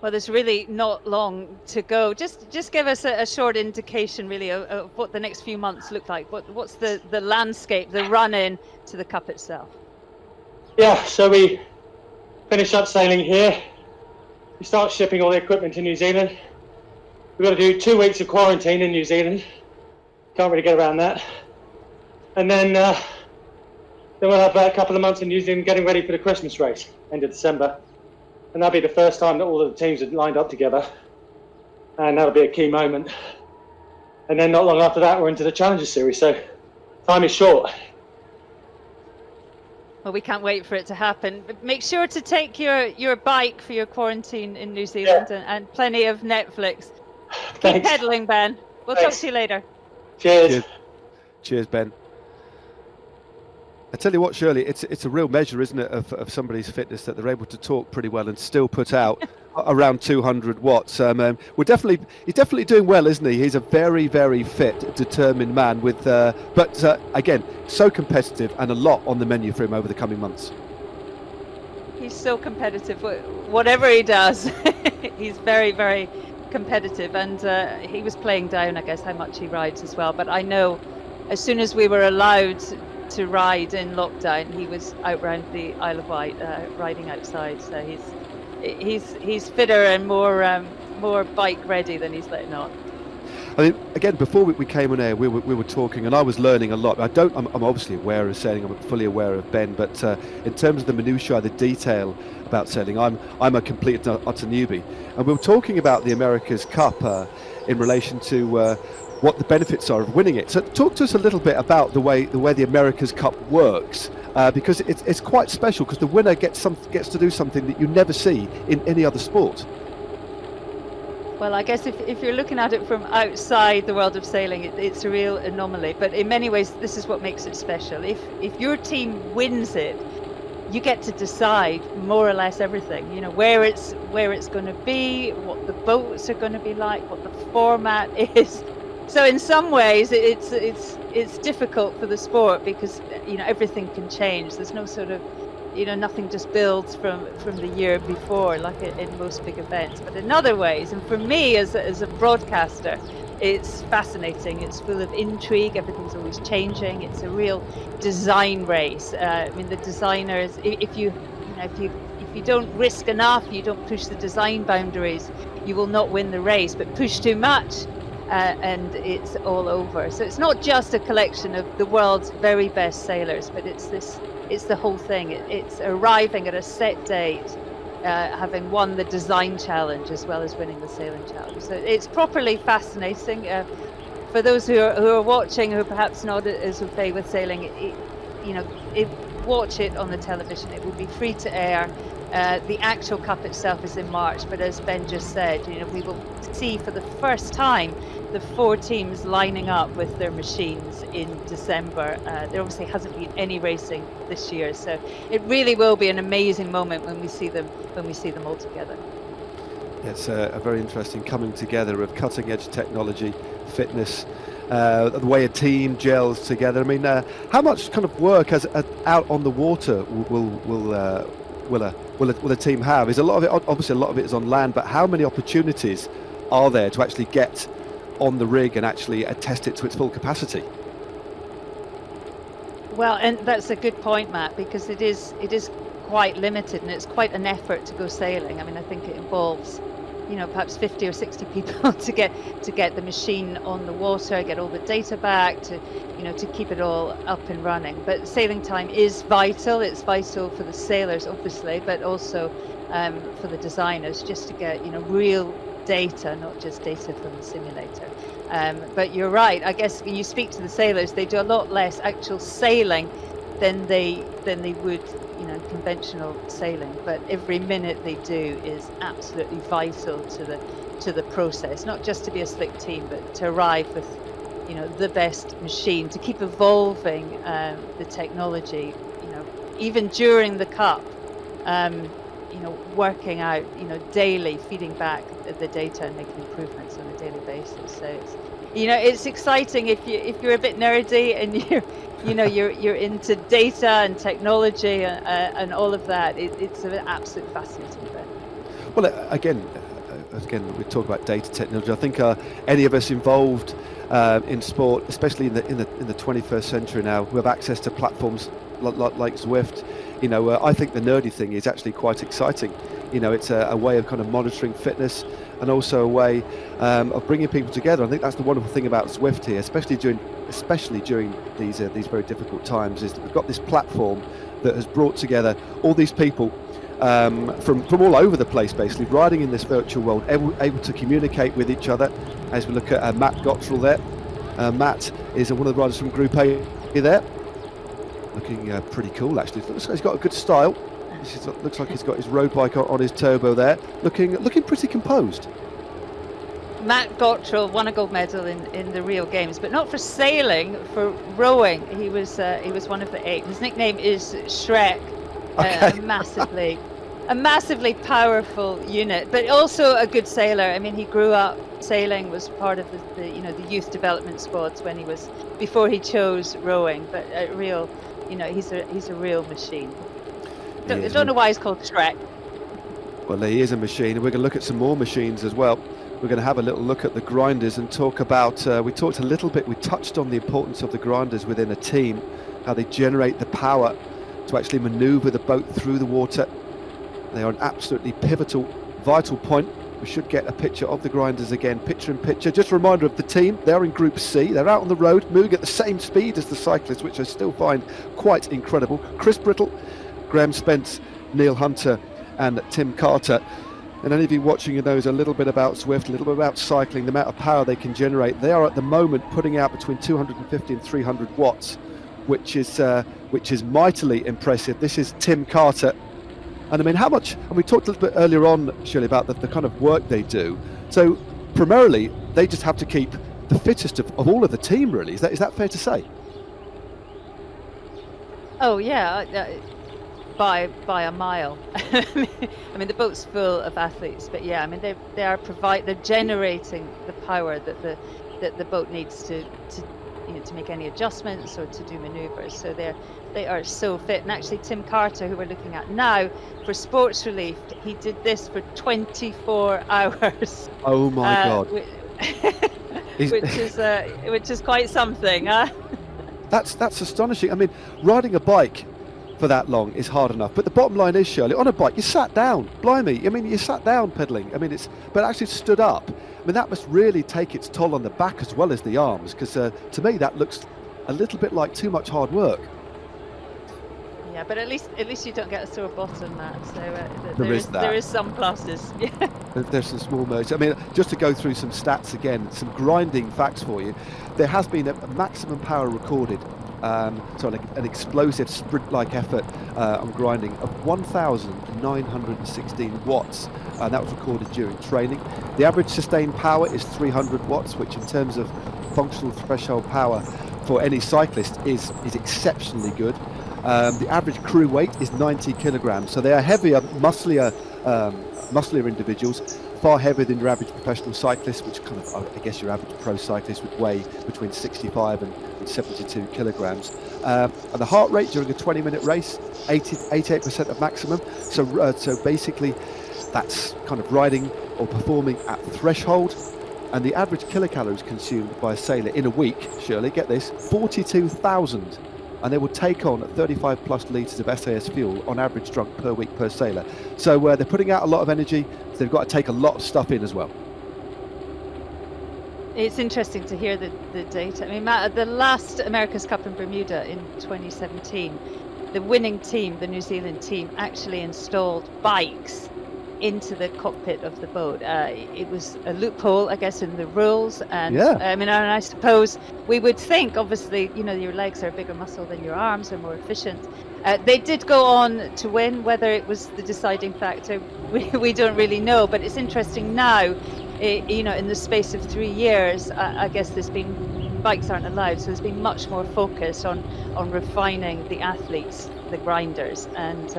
Speaker 2: Well, there's really not long to go. Just give us a short indication, really, of what the next few months look like. What's the landscape, the run-in to the Cup itself?
Speaker 3: Yeah, so we finish up sailing here. We start shipping all the equipment to New Zealand. We've got to do 2 weeks of quarantine in New Zealand. Can't really get around that. And then we'll have a couple of months in New Zealand getting ready for the Christmas race, end of December. And that'll be the first time that all of the teams are lined up together. And that'll be a key moment. And then not long after that, we're into the Challenger Series. So time is short.
Speaker 2: Well, we can't wait for it to happen. But make sure to take your bike for your quarantine in New Zealand, and plenty of Netflix. Keep pedaling, Ben. We'll talk to you later.
Speaker 3: Cheers.
Speaker 1: Cheers, Ben. I tell you what, Shirley, it's a real measure, isn't it, of somebody's fitness, that they're able to talk pretty well and still put out around 200 watts. He's definitely doing well, isn't he? He's a very, very fit, determined man with, but again, so competitive and a lot on the menu for him over the coming months.
Speaker 2: He's so competitive. Whatever he does, he's very, very competitive. And he was playing down, I guess, how much he rides as well. But I know as soon as we were allowed to ride in lockdown, he was out round the Isle of Wight riding outside. So he's fitter and more bike ready than he's letting on.
Speaker 1: I mean, again, before we came on air, we were talking, and I was learning a lot. I'm obviously aware of sailing. I'm fully aware of Ben, but in terms of the minutiae, the detail about sailing, I'm a complete utter newbie. And we were talking about the America's Cup in relation to what the benefits are of winning it. So talk to us a little bit about the way the America's Cup works, because it's quite special, because the winner gets to do something that you never see in any other sport.
Speaker 2: Well, I guess if you're looking at it from outside the world of sailing, it's a real anomaly. But in many ways, this is what makes it special. If your team wins it, you get to decide more or less everything. You know, where it's going to be, what the boats are going to be like, what the format is. So in some ways, it's difficult for the sport, because you know everything can change. There's no sort of, you know, nothing just builds from the year before, like in most big events. But in other ways, and for me as a broadcaster, it's fascinating. It's full of intrigue. Everything's always changing. It's a real design race. I mean, the designers, if you don't risk enough, you don't push the design boundaries, you will not win the race. But push too much, and it's all over. So it's not just a collection of the world's very best sailors, but it's the whole thing. It's arriving at a set date, having won the design challenge as well as winning the sailing challenge. So it's properly fascinating. For those who are watching, who are perhaps not as au fait with sailing, watch it on the television. It will be free to air. The actual cup itself is in March, but as Ben just said, we will see for the first time the 4 teams lining up with their machines in December. There obviously hasn't been any racing this year, so it really will be an amazing moment when we see them all together.
Speaker 1: It's a very interesting coming together of cutting edge technology, fitness, the way a team gels together. I mean, how much kind of work out on the water will a team have? Is a lot of it, obviously a lot of it is on land, but how many opportunities are there to actually get on the rig and actually test it to its full capacity?
Speaker 2: Well, and that's a good point, Matt, because it is quite limited, and it's quite an effort to go sailing. I mean, I think it involves perhaps 50 or 60 people to get the machine on the water, get all the data back, to keep it all up and running. But sailing time is vital. It's vital for the sailors, obviously, but also for the designers, just to get real data, not just data from the simulator. But you're right. I guess when you speak to the sailors, they do a lot less actual sailing than they would conventional sailing, but every minute they do is absolutely vital to the process, not just to be a slick team, but to arrive with the best machine, to keep evolving the technology, even during the cup, working out daily, feeding back the data and making improvements on a daily basis. So it's exciting if you're a bit nerdy and you're into data and technology and all of that. It's an absolute fascinating thing.
Speaker 1: Well, again, we talk about data technology. I think any of us involved in sport, especially in the 21st century now, who have access to platforms like Zwift, I think the nerdy thing is actually quite exciting. It's a way of kind of monitoring fitness, and also a way of bringing people together. I think that's the wonderful thing about Zwift here, especially during these very difficult times, is that we've got this platform that has brought together all these people from all over the place, basically riding in this virtual world, able to communicate with each other. As we look at Matt GOTREL there, Matt is one of the riders from Group A there, looking pretty cool actually. Looks like he's got a good style. Looks like he's got his road bike on his turbo there, looking pretty composed.
Speaker 2: Matt GOTREL won a gold medal in the Rio Games, but not for sailing, for rowing. He was one of the 8. His nickname is Shrek. Okay. A massively powerful unit, but also a good sailor. I mean, he grew up sailing, was part of the youth development squads before he chose rowing. But he's a real machine. I don't know why he's called Shrek.
Speaker 1: Well, he is a machine, and we're going to look at some more machines as well. We're going to have a little look at the grinders and talk about, we touched on the importance of the grinders within a team, how they generate the power to actually maneuver the boat through the water. They are an absolutely pivotal, vital point. We should get a picture of the grinders again, picture in picture. Just a reminder of the team. They're in Group C. They're out on the road, moving at the same speed as the cyclists, which I still find quite incredible. Chris Brittle, Graham Spence, Neil Hunter and Tim Carter. And any of you watching who knows a little bit about Zwift, a little bit about cycling, the amount of power they can generate, they are at the moment putting out between 250 and 300 watts, which is mightily impressive. This is Tim Carter. And I mean, how much, and we talked a little bit earlier on, Shirley, about the kind of work they do. So primarily, they just have to keep the fittest of all of the team, really. Is that fair to say?
Speaker 2: Oh, yeah. By a mile. I mean, the boat's full of athletes, but yeah, I mean, they're generating the power that the boat needs to make any adjustments or to do maneuvers. So they are so fit. And actually, Tim Carter, who we're looking at now for Sports Relief, he did this for 24 hours.
Speaker 1: Oh my God!
Speaker 2: which is quite something, huh?
Speaker 1: That's astonishing. I mean, riding a bike for that long is hard enough, but the bottom line is, Shirley, on a bike you sat down. Blimey, I mean, you sat down pedaling. I mean, but actually stood up. I mean, that must really take its toll on the back as well as the arms, because to me that looks a little bit like too much hard work.
Speaker 2: Yeah, but at least you don't get a sore bottom, Matt. So
Speaker 1: There is that.
Speaker 2: There is some pluses. Yeah.
Speaker 1: There's some small modes. I mean, just to go through some stats again, some grinding facts for you. There has been a maximum power recorded, so an explosive sprint-like effort on grinding of 1,916 watts, and that was recorded during training. The average sustained power is 300 watts, which in terms of functional threshold power for any cyclist is exceptionally good. The average crew weight is 90 kilograms, so they are heavier, musclier individuals, far heavier than your average professional cyclist, which kind of, I guess your average pro cyclist would weigh between 65 and 72 kilograms. And the heart rate during a 20-minute race, 88% of maximum. So basically, that's kind of riding or performing at threshold. And the average kilocalories consumed by a sailor in a week, Shirley, get this, 42,000. And they will take on 35 plus litres of SAS fuel on average drunk per week per sailor. So they're putting out a lot of energy, so they've got to take a lot of stuff in as well.
Speaker 2: It's interesting to hear the data. I mean, Matt, at the last America's Cup in Bermuda in 2017, the winning team, the New Zealand team, actually installed bikes into the cockpit of the boat. It was a loophole, I guess, in the rules, and I mean, and I suppose we would think, obviously, you know, your legs are a bigger muscle than your arms, are more efficient. They did go on to win. Whether it was the deciding factor, we don't really know. But it's interesting now, you know, in the space of 3 years, I guess bikes aren't allowed, so there's been much more focus on refining the athletes, the grinders, and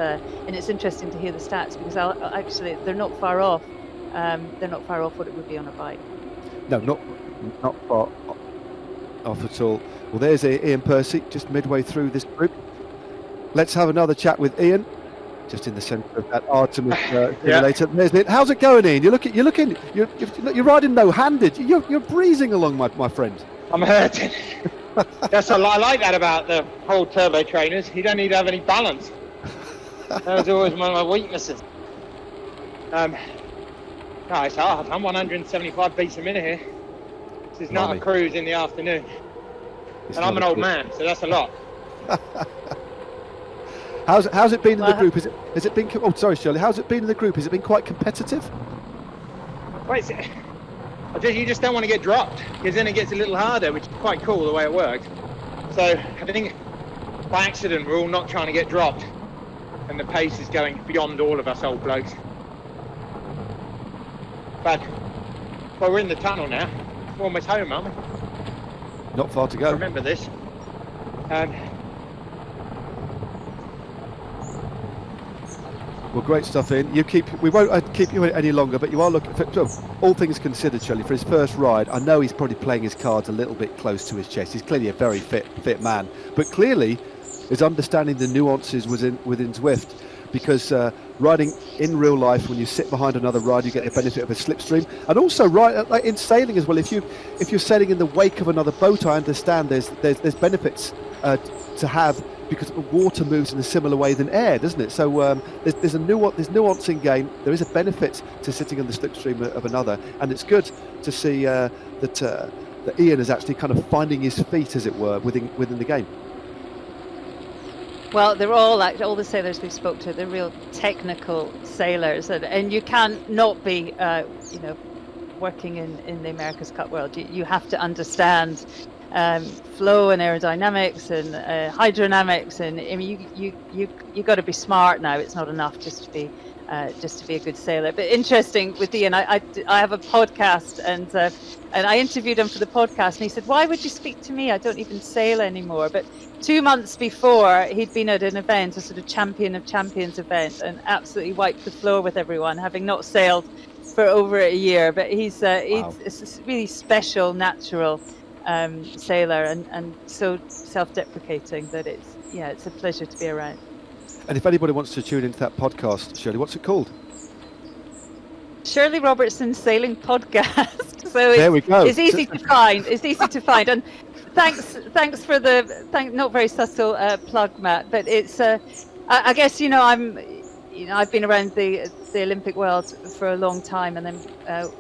Speaker 2: it's interesting to hear the stats, because actually they're not far off. They're not far off what it would be on a bike.
Speaker 1: No, not far off at all. Well, there's Ian Percy, just midway through this group. Let's have another chat with Ian, just in the centre of that Artemis simulator. There's it. How's it going, Ian? You're riding no-handed. You're breezing along, my friend.
Speaker 13: I'm hurting. I like that about the whole turbo trainers. You don't need to have any balance. That was always one of my weaknesses. No, it's hard. I'm 175 beats a minute here. This is not a cruise in the afternoon. And I'm an old man, so that's a lot.
Speaker 1: How's it been in the group? Has it been? Oh, sorry, Shirley. How's it been in the group? Has it been quite competitive?
Speaker 13: Well, you just don't want to get dropped, because then it gets a little harder, which is quite cool the way it works. So I think by accident we're all not trying to get dropped, and the pace is going beyond all of us old blokes. But we're in the tunnel now. We're almost home, aren't we?
Speaker 1: Not far to go.
Speaker 13: Remember this.
Speaker 1: Well, great stuff, Ian. We won't keep you any longer, but you are looking for, all things considered, Shirley, for his first ride. I know he's probably playing his cards a little bit close to his chest. He's clearly a very fit man, but clearly is understanding the nuances within Zwift, because riding in real life, when you sit behind another rider, you get the benefit of a slipstream, and also like in sailing as well. If you're sailing in the wake of another boat, I understand there's benefits to have, because water moves in a similar way than air, doesn't it? So there's nuance in game. There is a benefit to sitting on the slipstream of another, and it's good to see that Ian is actually kind of finding his feet, as it were, within the game.
Speaker 2: Well, they're all the sailors we've spoke to. They're real technical sailors, and you can't not be, working in the America's Cup world. You have to understand flow and aerodynamics and hydrodynamics, and I mean you got to be smart now. It's not enough just to be a good sailor. But interesting with Ian, I have a podcast, and I interviewed him for the podcast, and he said, "Why would you speak to me? I don't even sail anymore." But 2 months before, he'd been at an event, a sort of champion of champions event, and absolutely wiped the floor with everyone, having not sailed for over a year. But he's a really special, natural sailor, and so self-deprecating that it's a pleasure to be around.
Speaker 1: And if anybody wants to tune into that podcast, Shirley, what's it called?
Speaker 2: Shirley Robertson's Sailing Podcast. So
Speaker 1: there we go.
Speaker 2: It's easy to find. And thanks for the not very subtle plug, Matt. But it's I guess I've been around the Olympic world for a long time, and then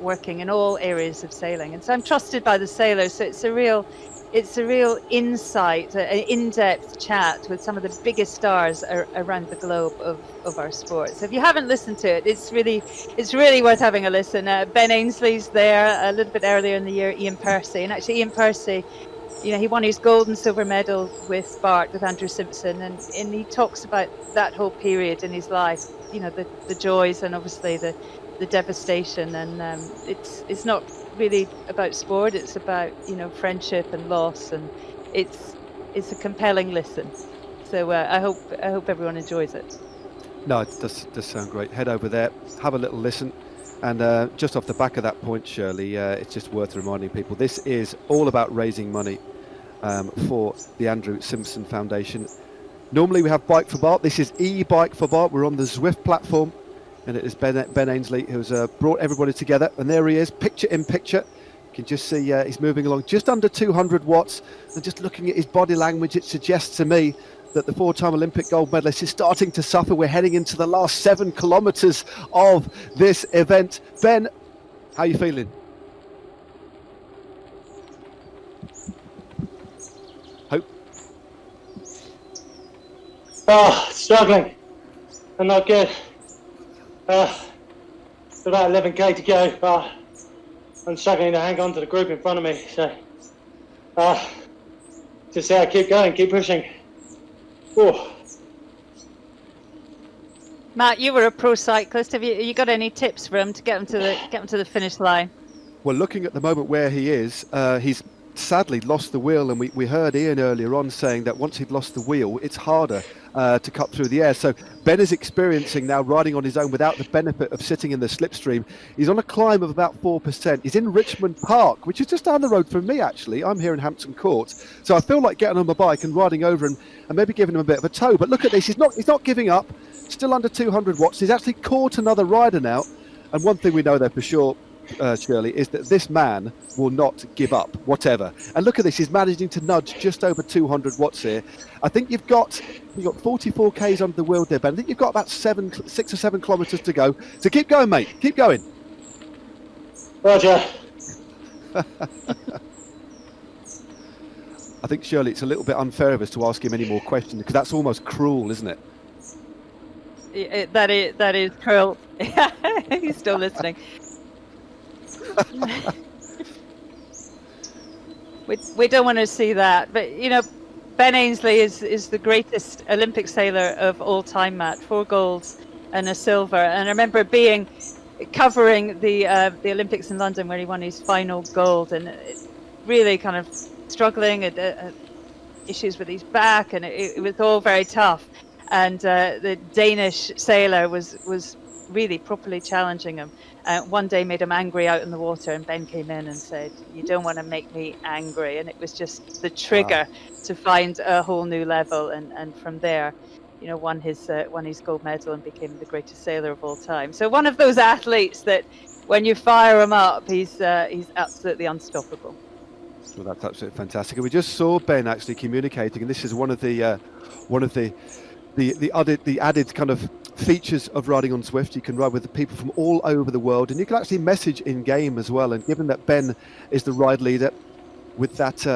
Speaker 2: working in all areas of sailing, and so I'm trusted by the sailors. So it's it's a real insight, an in-depth chat with some of the biggest stars around the globe of our sport. So if you haven't listened to it, it's really worth having a listen. Ben Ainslie's there a little bit earlier in the year, Ian Percy, and actually Ian Percy, you know, he won his gold and silver medal with Bart, with Andrew Simpson, and he talks about that whole period in his life, you know, the joys and obviously the devastation, and it's not really about sport, it's about, you know, friendship and loss, and it's a compelling listen. So I hope everyone enjoys it.
Speaker 1: No, it does sound great. Head over there, have a little listen. And just off the back of that point, Shirley, it's just worth reminding people, this is all about raising money for the Andrew Simpson Foundation. Normally we have Bike4Bart. This is eBike4Bart. We're on the Zwift platform, and it is Ben Ainslie who's brought everybody together. And there he is, picture in picture. You can just see he's moving along just under 200 watts. And just looking at his body language, it suggests to me that the four-time Olympic gold medalist is starting to suffer. We're heading into the last 7 kilometers of this event. Ben, how are you feeling? Hope?
Speaker 3: Oh, struggling and not good. About 11k to go. I'm struggling to hang on to the group in front of me. So, just say I keep going, keep pushing. Oh.
Speaker 2: Matt, you were a pro cyclist. Have you got any tips for him to get him to the finish line?
Speaker 1: Well, looking at the moment where he is, he's sadly lost the wheel, and we heard Ian earlier on saying that once he'd lost the wheel, it's harder to cut through the air. So Ben is experiencing now riding on his own without the benefit of sitting in the slipstream. He's on a climb of about 4%. He's in Richmond Park, which is just down the road from me, actually. I'm here in Hampton Court. So I feel like getting on my bike and riding over and maybe giving him a bit of a tow. But look at this, he's not giving up, still under 200 watts. He's actually caught another rider now. And one thing we know there for sure, Shirley, is that this man will not give up, whatever. And look at this, he's managing to nudge just over 200 watts here. I think you've got 44 k's under the wheel there, Ben. I think you've got about 6 or 7 kilometers to go. So keep going, mate. Keep going.
Speaker 3: Roger.
Speaker 1: I think, Shirley, it's a little bit unfair of us to ask him any more questions, because that's almost cruel, isn't it?
Speaker 2: That is cruel. He's still listening. we don't want to see that, but you know, Ben Ainslie is the greatest Olympic sailor of all time, Matt. 4 golds and a silver. And I remember covering the Olympics in London where he won his final gold, and really kind of struggling, issues with his back, and it was all very tough. And the Danish sailor was really properly challenging him. One day made him angry out in the water, and Ben came in and said, "You don't want to make me angry." And it was just the trigger to find a whole new level. And from there, you know, won his gold medal and became the greatest sailor of all time. So one of those athletes that when you fire him up, he's absolutely unstoppable.
Speaker 1: Well, that's absolutely fantastic. And we just saw Ben actually communicating, and this is one of the added kind of features of riding on Zwift. You can ride with the people from all over the world, and you can actually message in game as well. And given that Ben is the ride leader with that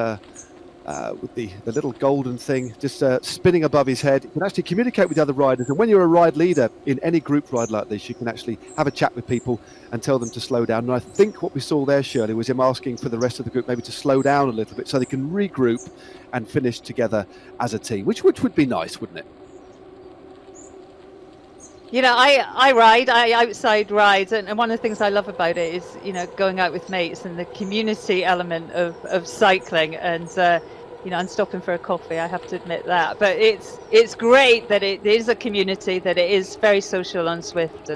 Speaker 1: with the little golden thing just spinning above his head, you can actually communicate with the other riders. And when you're a ride leader in any group ride like this, you can actually have a chat with people and tell them to slow down. And I think what we saw there, Shirley, was him asking for the rest of the group maybe to slow down a little bit so they can regroup and finish together as a team, which would be nice, wouldn't it?
Speaker 2: You know, I outside ride, and one of the things I love about it is, you know, going out with mates and the community element of cycling. And you know, I'm stopping for a coffee, I have to admit that. But it's great that it is a community, that it is very social on Zwift,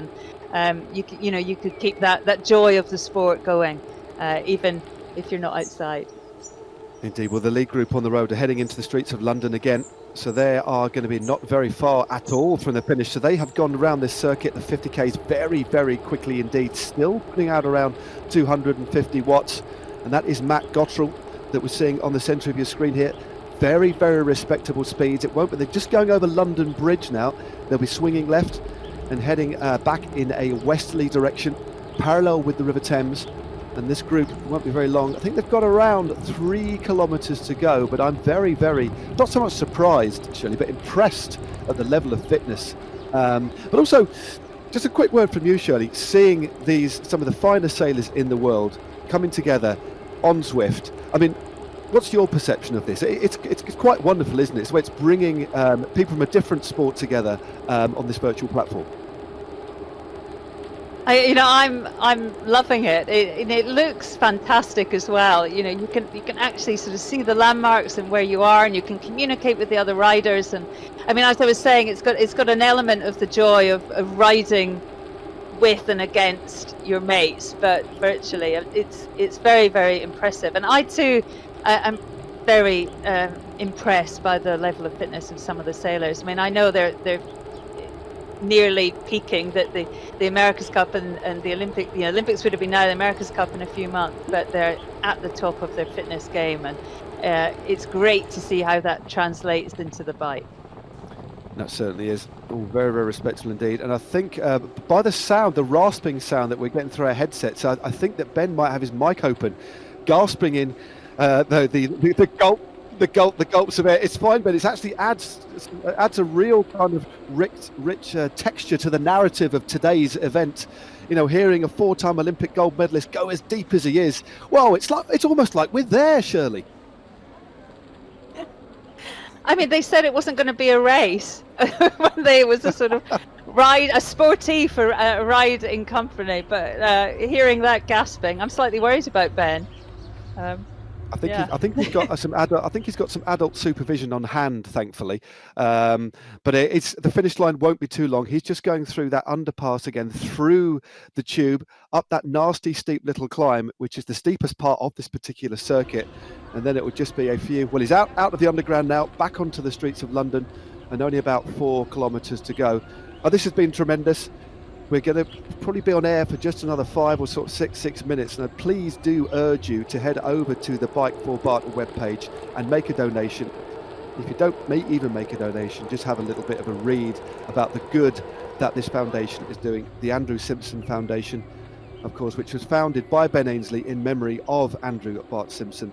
Speaker 2: and you could keep that joy of the sport going, even if you're not outside.
Speaker 1: Indeed. Well, the lead group on the road are heading into the streets of London again. So they are going to be not very far at all from the finish. So they have gone around this circuit, the 50Ks, very, very quickly indeed, still putting out around 250 watts. And that is Matt GOTREL that we're seeing on the centre of your screen here. Very, very respectable speeds. It won't be, they're just going over London Bridge now. They'll be swinging left and heading back in a westerly direction, parallel with the River Thames. and this group won't be very long. I think they've got around 3 kilometres to go, but I'm very, very, not so much surprised, Shirley, but impressed at the level of fitness. But also, just a quick word from you, Shirley, seeing some of the finest sailors in the world coming together on Zwift. I mean, what's your perception of this? It's quite wonderful, isn't it? It's where it's bringing people from a different sport together on this virtual platform.
Speaker 2: I'm loving it. It looks fantastic as well. You can actually sort of see the landmarks and where you are, and you can communicate with the other riders. And I mean, as I was saying, it's got an element of the joy of riding with and against your mates, but virtually. It's very, very impressive. And I too am very impressed by the level of fitness of some of the sailors. I mean, I know they're nearly peaking, that the America's Cup and the Olympics would have been now, the America's Cup in a few months, but they're at the top of their fitness game, and it's great to see how that translates into the bike.
Speaker 1: That certainly is. All very, very respectful indeed. And I think by the sound, the rasping sound that we're getting through our headsets, I think that Ben might have his mic open, gasping in the gulps of air. It's fine, but it actually adds a real kind of rich texture to the narrative of today's event. Hearing a 4-time Olympic gold medalist go as deep as he is. Well, it's almost like we're there, Shirley.
Speaker 2: I mean, they said it wasn't going to be a race. It was a sort of ride, a sporty for a ride in company. But hearing that gasping, I'm slightly worried about Ben.
Speaker 1: I think he's got some adult. I think he's got some adult supervision on hand, thankfully. But the finish line won't be too long. He's just going through that underpass again, through the tube, up that nasty steep little climb, which is the steepest part of this particular circuit. And then it would just be a few. Well, he's out of the underground now, back onto the streets of London, and only about 4 kilometres to go. This has been tremendous. We're going to probably be on air for just another 5 or sort of 6 minutes. And please do urge you to head over to the Bike4Bart webpage and make a donation. If you don't even make a donation, just have a little bit of a read about the good that this foundation is doing. The Andrew Simpson Foundation, of course, which was founded by Ben Ainslie in memory of Andrew Bart Simpson.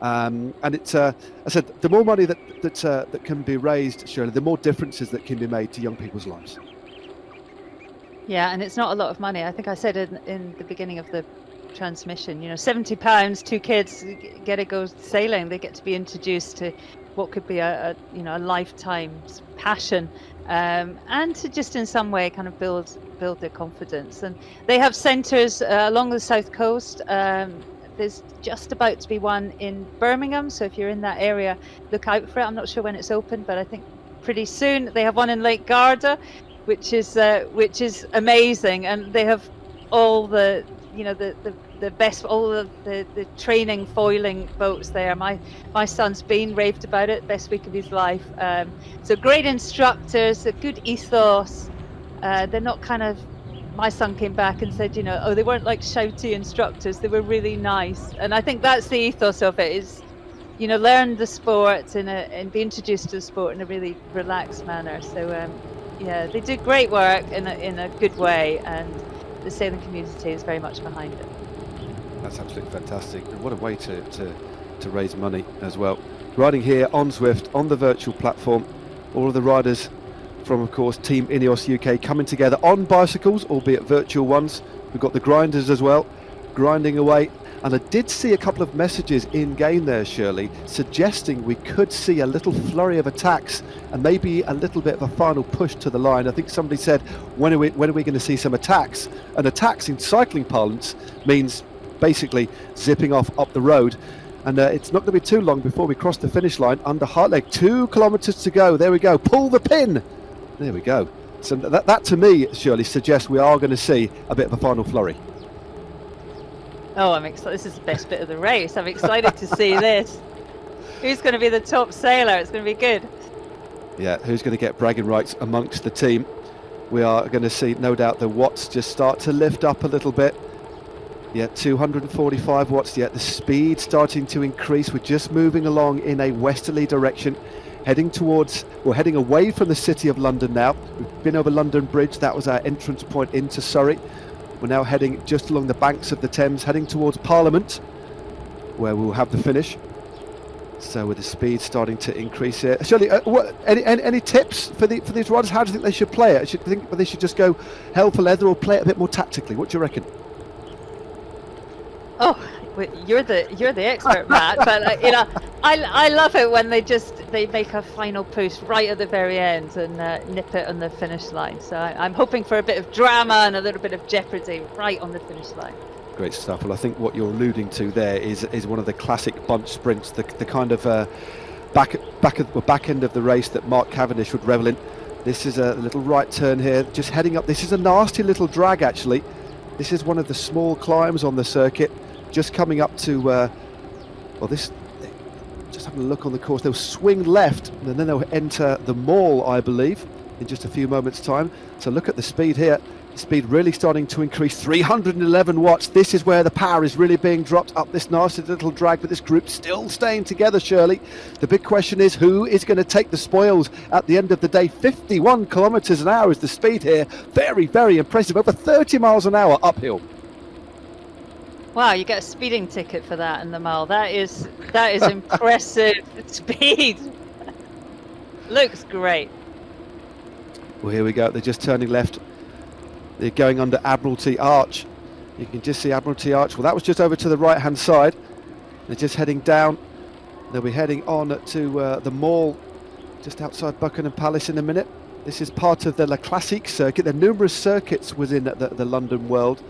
Speaker 1: And it's, I said, the more money that can be raised, Shirley, the more differences that can be made to young people's lives.
Speaker 2: Yeah, and it's not a lot of money. I think I said in the beginning of the transmission, £70, 2 kids get to go sailing. They get to be introduced to what could be a lifetime's passion, and to just in some way kind of build their confidence. And they have centres along the south coast. There's just about to be one in Birmingham, so if you're in that area, look out for it. I'm not sure when it's open, but I think pretty soon. They have one in Lake Garda, which is amazing, and they have all the best, all the training foiling boats there. My son's been raved about it, best week of his life. So great instructors, a good ethos. They're not kind of. My son came back and said, they weren't like shouty instructors. They were really nice, and I think that's the ethos of it. Is learn the sport and be introduced to the sport in a really relaxed manner. So. Yeah, they do great work in a good way, and the sailing community is very much behind it.
Speaker 1: That's absolutely fantastic. And what a way to raise money as well. Riding here on Zwift, on the virtual platform, all of the riders from, of course, Team INEOS UK coming together on bicycles, albeit virtual ones. We've got the grinders as well, grinding away. And I did see a couple of messages in game there, Shirley, suggesting we could see a little flurry of attacks and maybe a little bit of a final push to the line. I think somebody said, when are we going to see some attacks? And attacks in cycling parlance means basically zipping off up the road. And it's not going to be too long before we cross the finish line under Heartleg. 2 kilometres to go. There we go. Pull the pin. There we go. So that to me, Shirley, suggests we are going to see a bit of a final flurry.
Speaker 2: Oh, I'm excited. This is the best bit of the race. I'm excited to see this. Who's going to be the top sailor? It's going to be good.
Speaker 1: Yeah, who's going to get bragging rights amongst the team? We are going to see, no doubt, the watts just start to lift up a little bit. Yeah, 245 watts. Yeah, the speed starting to increase. We're just moving along in a westerly direction, heading away from the city of London now. We've been over London Bridge. That was our entrance point into Surrey. We're now heading just along the banks of the Thames, heading towards Parliament, where we'll have the finish. So with the speed starting to increase here, Shirley, any tips for these riders? How do you think they should play it? Do you think they should just go hell for leather or play it a bit more tactically? What do you reckon?
Speaker 2: Oh, you're the expert, Matt. But you know, I love it when they make a final push right at the very end and nip it on the finish line. So I'm hoping for a bit of drama and a little bit of jeopardy right on the finish line.
Speaker 1: Great stuff. Well, I think what you're alluding to there is one of the classic bunch sprints, the kind of back end of the race that Mark Cavendish would revel in. This is a little right turn here, just heading up. This is a nasty little drag, actually. This is one of the small climbs on the circuit, just coming up to just having a look on the course. They'll swing left and then they'll enter the mall, I believe, in just a few moments' time. So look at the speed here. Speed really starting to increase, 311 watts. This is where the power is really being dropped up this nasty little drag, but this group still staying together, Shirley. The big question is, who is going to take the spoils at the end of the day? 51 kilometers an hour is the speed here. Very, very impressive. Over 30 miles an hour uphill.
Speaker 2: Wow, you get a speeding ticket for that in the mile. That is impressive speed. Looks great.
Speaker 1: Well, here we go. They're just turning left. They're going under Admiralty Arch. You can just see Admiralty Arch. Well, that was just over to the right-hand side. They're just heading down. They'll be heading on to the mall just outside Buckingham Palace in a minute. This is part of the La Classique circuit. There are numerous circuits within the London world.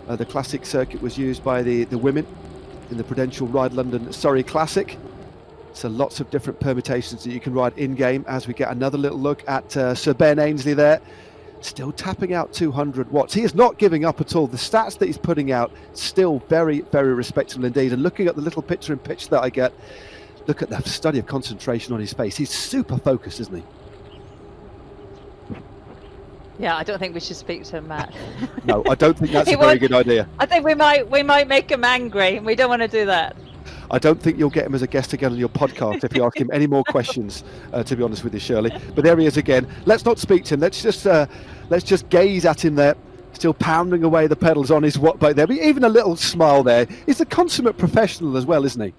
Speaker 1: The Classic circuit was used by the women in the Prudential Ride London Surrey Classic. So lots of different permutations that you can ride in-game as we get another little look at Sir Ben Ainslie there. Still tapping out 200 watts. He is not giving up at all. The stats that he's putting out still very, very respectable indeed. And looking at the little picture-in-pitch that I get, look at the study of concentration on his face. He's super focused, isn't he?
Speaker 2: Yeah, I don't think we should speak to him, Matt.
Speaker 1: No, I don't think that's a very good idea.
Speaker 2: I think we might make him angry, and we don't want to do that.
Speaker 1: I don't think you'll get him as a guest again on your podcast if you ask him any more questions, to be honest with you, Shirley. But there he is again. Let's not speak to him. Let's just gaze at him there, still pounding away the pedals on his watt bike there. But even a little smile there. He's a consummate professional as well, isn't he?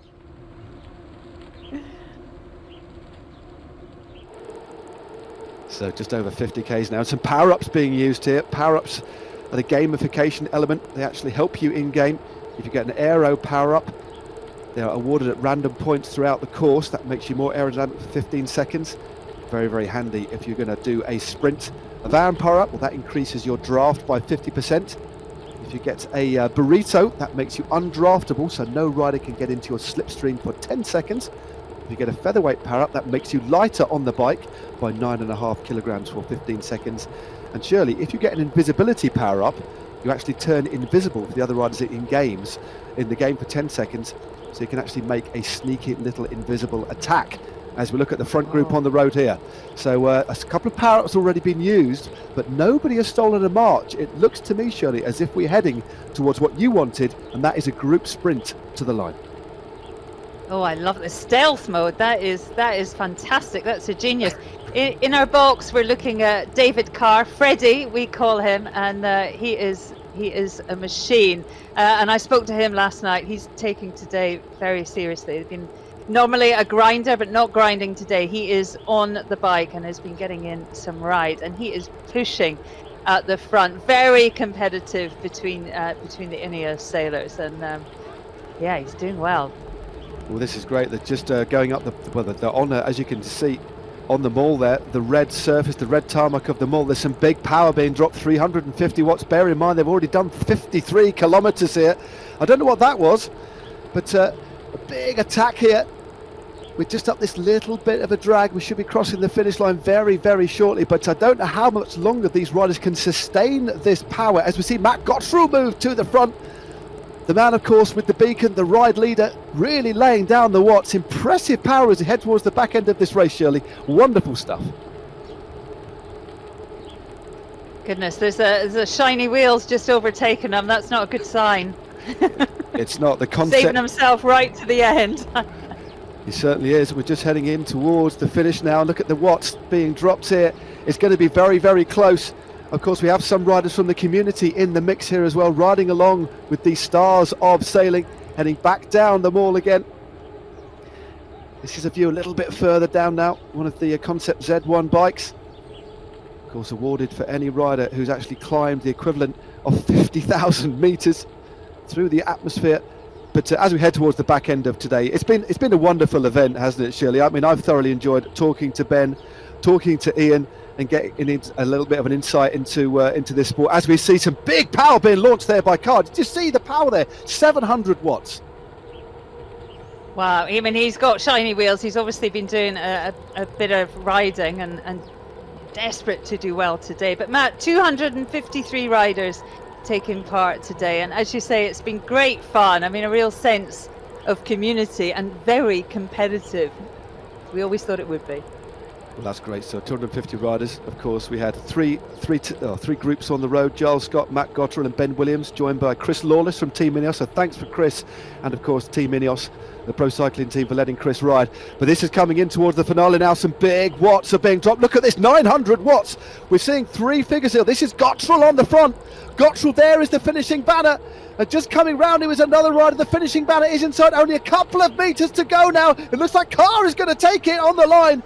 Speaker 1: So just over 50 Ks now. Some power-ups being used here. Power-ups are the gamification element. They actually help you in-game. If you get an aero power-up, they are awarded at random points throughout the course. That makes you more aerodynamic for 15 seconds. Very, very handy if you're going to do a sprint. A van power-up, well, that increases your draft by 50%. If you get a burrito, that makes you undraftable, so no rider can get into your slipstream for 10 seconds. If you get a featherweight power-up, that makes you lighter on the bike by 9.5 kilograms for 15 seconds. And surely, if you get an invisibility power-up, you actually turn invisible for the other riders in the game for 10 seconds. So you can actually make a sneaky little invisible attack as we look at the front group on the road here. So a couple of power-ups already been used, but nobody has stolen a march. It looks to me, Shirley, as if we're heading towards what you wanted, and that is a group sprint to the line.
Speaker 2: Oh, I love the stealth mode. That is fantastic. That's a genius. In our box, we're looking at David Carr, Freddie, we call him, and he is a machine. And I spoke to him last night. He's taking today very seriously. He's been normally a grinder, but not grinding today. He is on the bike and has been getting in some rides, and he is pushing at the front. Very competitive between the INEOS sailors, and yeah, he's doing well.
Speaker 1: Well, this is great. They're just going up they're on, as you can see, on the mall there, the red surface, the red tarmac of the mall. There's some big power being dropped, 350 watts. Bear in mind, they've already done 53 kilometers here. I don't know what that was, but a big attack here. We're just up this little bit of a drag. We should be crossing the finish line very, very shortly, but I don't know how much longer these riders can sustain this power. As we see Matt GOTREL move to the front. The man, of course, with the beacon, the ride leader, really laying down the watts. Impressive power as he head towards the back end of this race, Shirley. Wonderful stuff.
Speaker 2: Goodness, there's a shiny wheels just overtaken him. That's not a good sign.
Speaker 1: It's not. The concept.
Speaker 2: Saving himself right to the end.
Speaker 1: He certainly is. We're just heading in towards the finish now. Look at the watts being dropped here. It's going to be very, very close. Of course, we have some riders from the community in the mix here as well, riding along with these stars of sailing, heading back down the mall again. This is a view a little bit further down now, one of the Concept Z1 bikes. Of course, awarded for any rider who's actually climbed the equivalent of 50,000 metres through the atmosphere. But as we head towards the back end of today, it's been a wonderful event, hasn't it, Shirley? I mean, I've thoroughly enjoyed talking to Ben, talking to Ian, and getting a little bit of an insight into this sport, as we see some big power being launched there by car. Did you see the power there? 700 watts.
Speaker 2: Wow, I mean, he's got shiny wheels. He's obviously been doing a bit of riding and desperate to do well today. But Matt, 253 riders taking part today, and as you say, it's been great fun. I mean, a real sense of community and very competitive. We always thought it would be.
Speaker 1: Well, that's great. So 250 riders. Of course, we had three groups on the road: Giles Scott, Matt GOTREL and Ben Williams, joined by Chris Lawless from Team INEOS. So thanks for Chris, and of course Team INEOS, the pro cycling team, for letting Chris ride. But this is coming in towards the finale now. Some big watts are being dropped. Look at this, 900 watts. We're seeing three figures here. This is GOTREL on the front. GOTREL there is the finishing banner. And just coming round, it was another rider. The finishing banner is inside. Only a couple of metres to go now. It looks like Carr is going to take it on the line.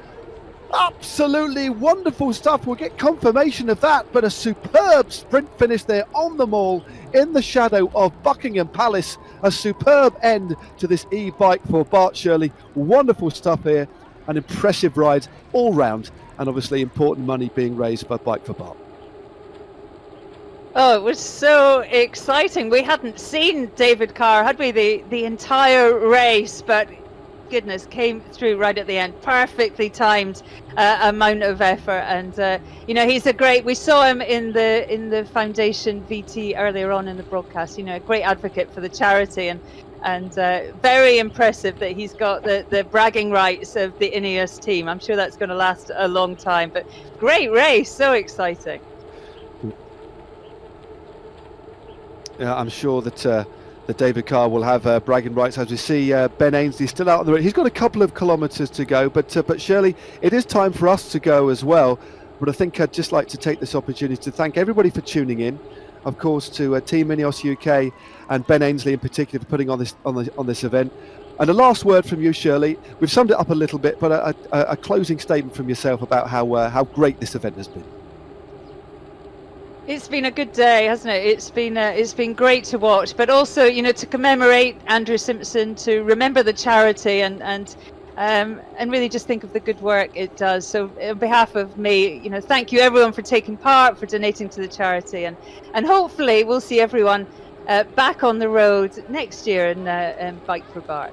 Speaker 1: Absolutely wonderful stuff. We'll get confirmation of that, but a superb sprint finish there on the mall in the shadow of Buckingham Palace. A superb end to this eBike4Bart, Shirley. Wonderful stuff here, and impressive rides all round, and obviously important money being raised by Bike4Bart.
Speaker 2: Oh, it was so exciting. We hadn't seen David Carr, had we, the entire race, but goodness, came through right at the end. Perfectly timed amount of effort, and you know, he's a great. We saw him in the Foundation VT earlier on in the broadcast. You know, a great advocate for the charity, and very impressive that he's got the bragging rights of the INEOS team. I'm sure that's going to last a long time. But great race, so exciting.
Speaker 1: Yeah, I'm sure that David Carr will have bragging rights, as we see Ben Ainslie still out on the road. He's got a couple of kilometres to go, but Shirley, it is time for us to go as well. But I think I'd just like to take this opportunity to thank everybody for tuning in. Of course, to Team INEOS UK and Ben Ainslie in particular for putting on this event. And a last word from you, Shirley. We've summed it up a little bit, but a closing statement from yourself about how great this event has been.
Speaker 2: It's been a good day, hasn't it? It's been great to watch, but also, you know, to commemorate Andrew Simpson, to remember the charity, and really just think of the good work it does. So, on behalf of me, you know, thank you everyone for taking part, for donating to the charity, and hopefully we'll see everyone back on the road next year in Bike4Bart.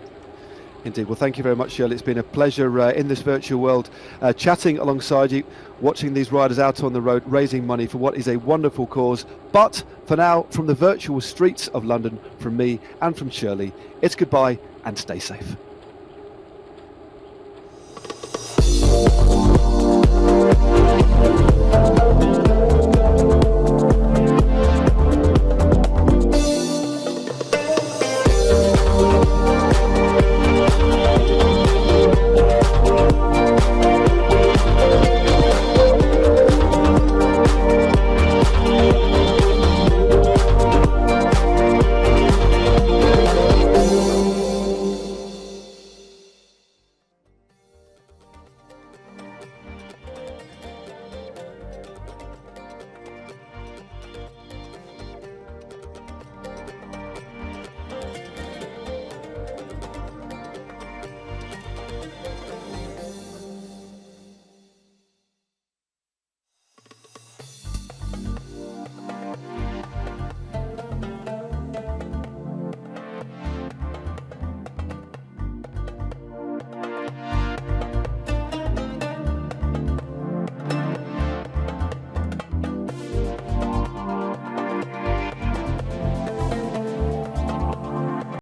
Speaker 1: Indeed. Well, thank you very much, Shirley. It's been a pleasure in this virtual world, chatting alongside you, watching these riders out on the road, raising money for what is a wonderful cause. But for now, from the virtual streets of London, from me and from Shirley, it's goodbye and stay safe.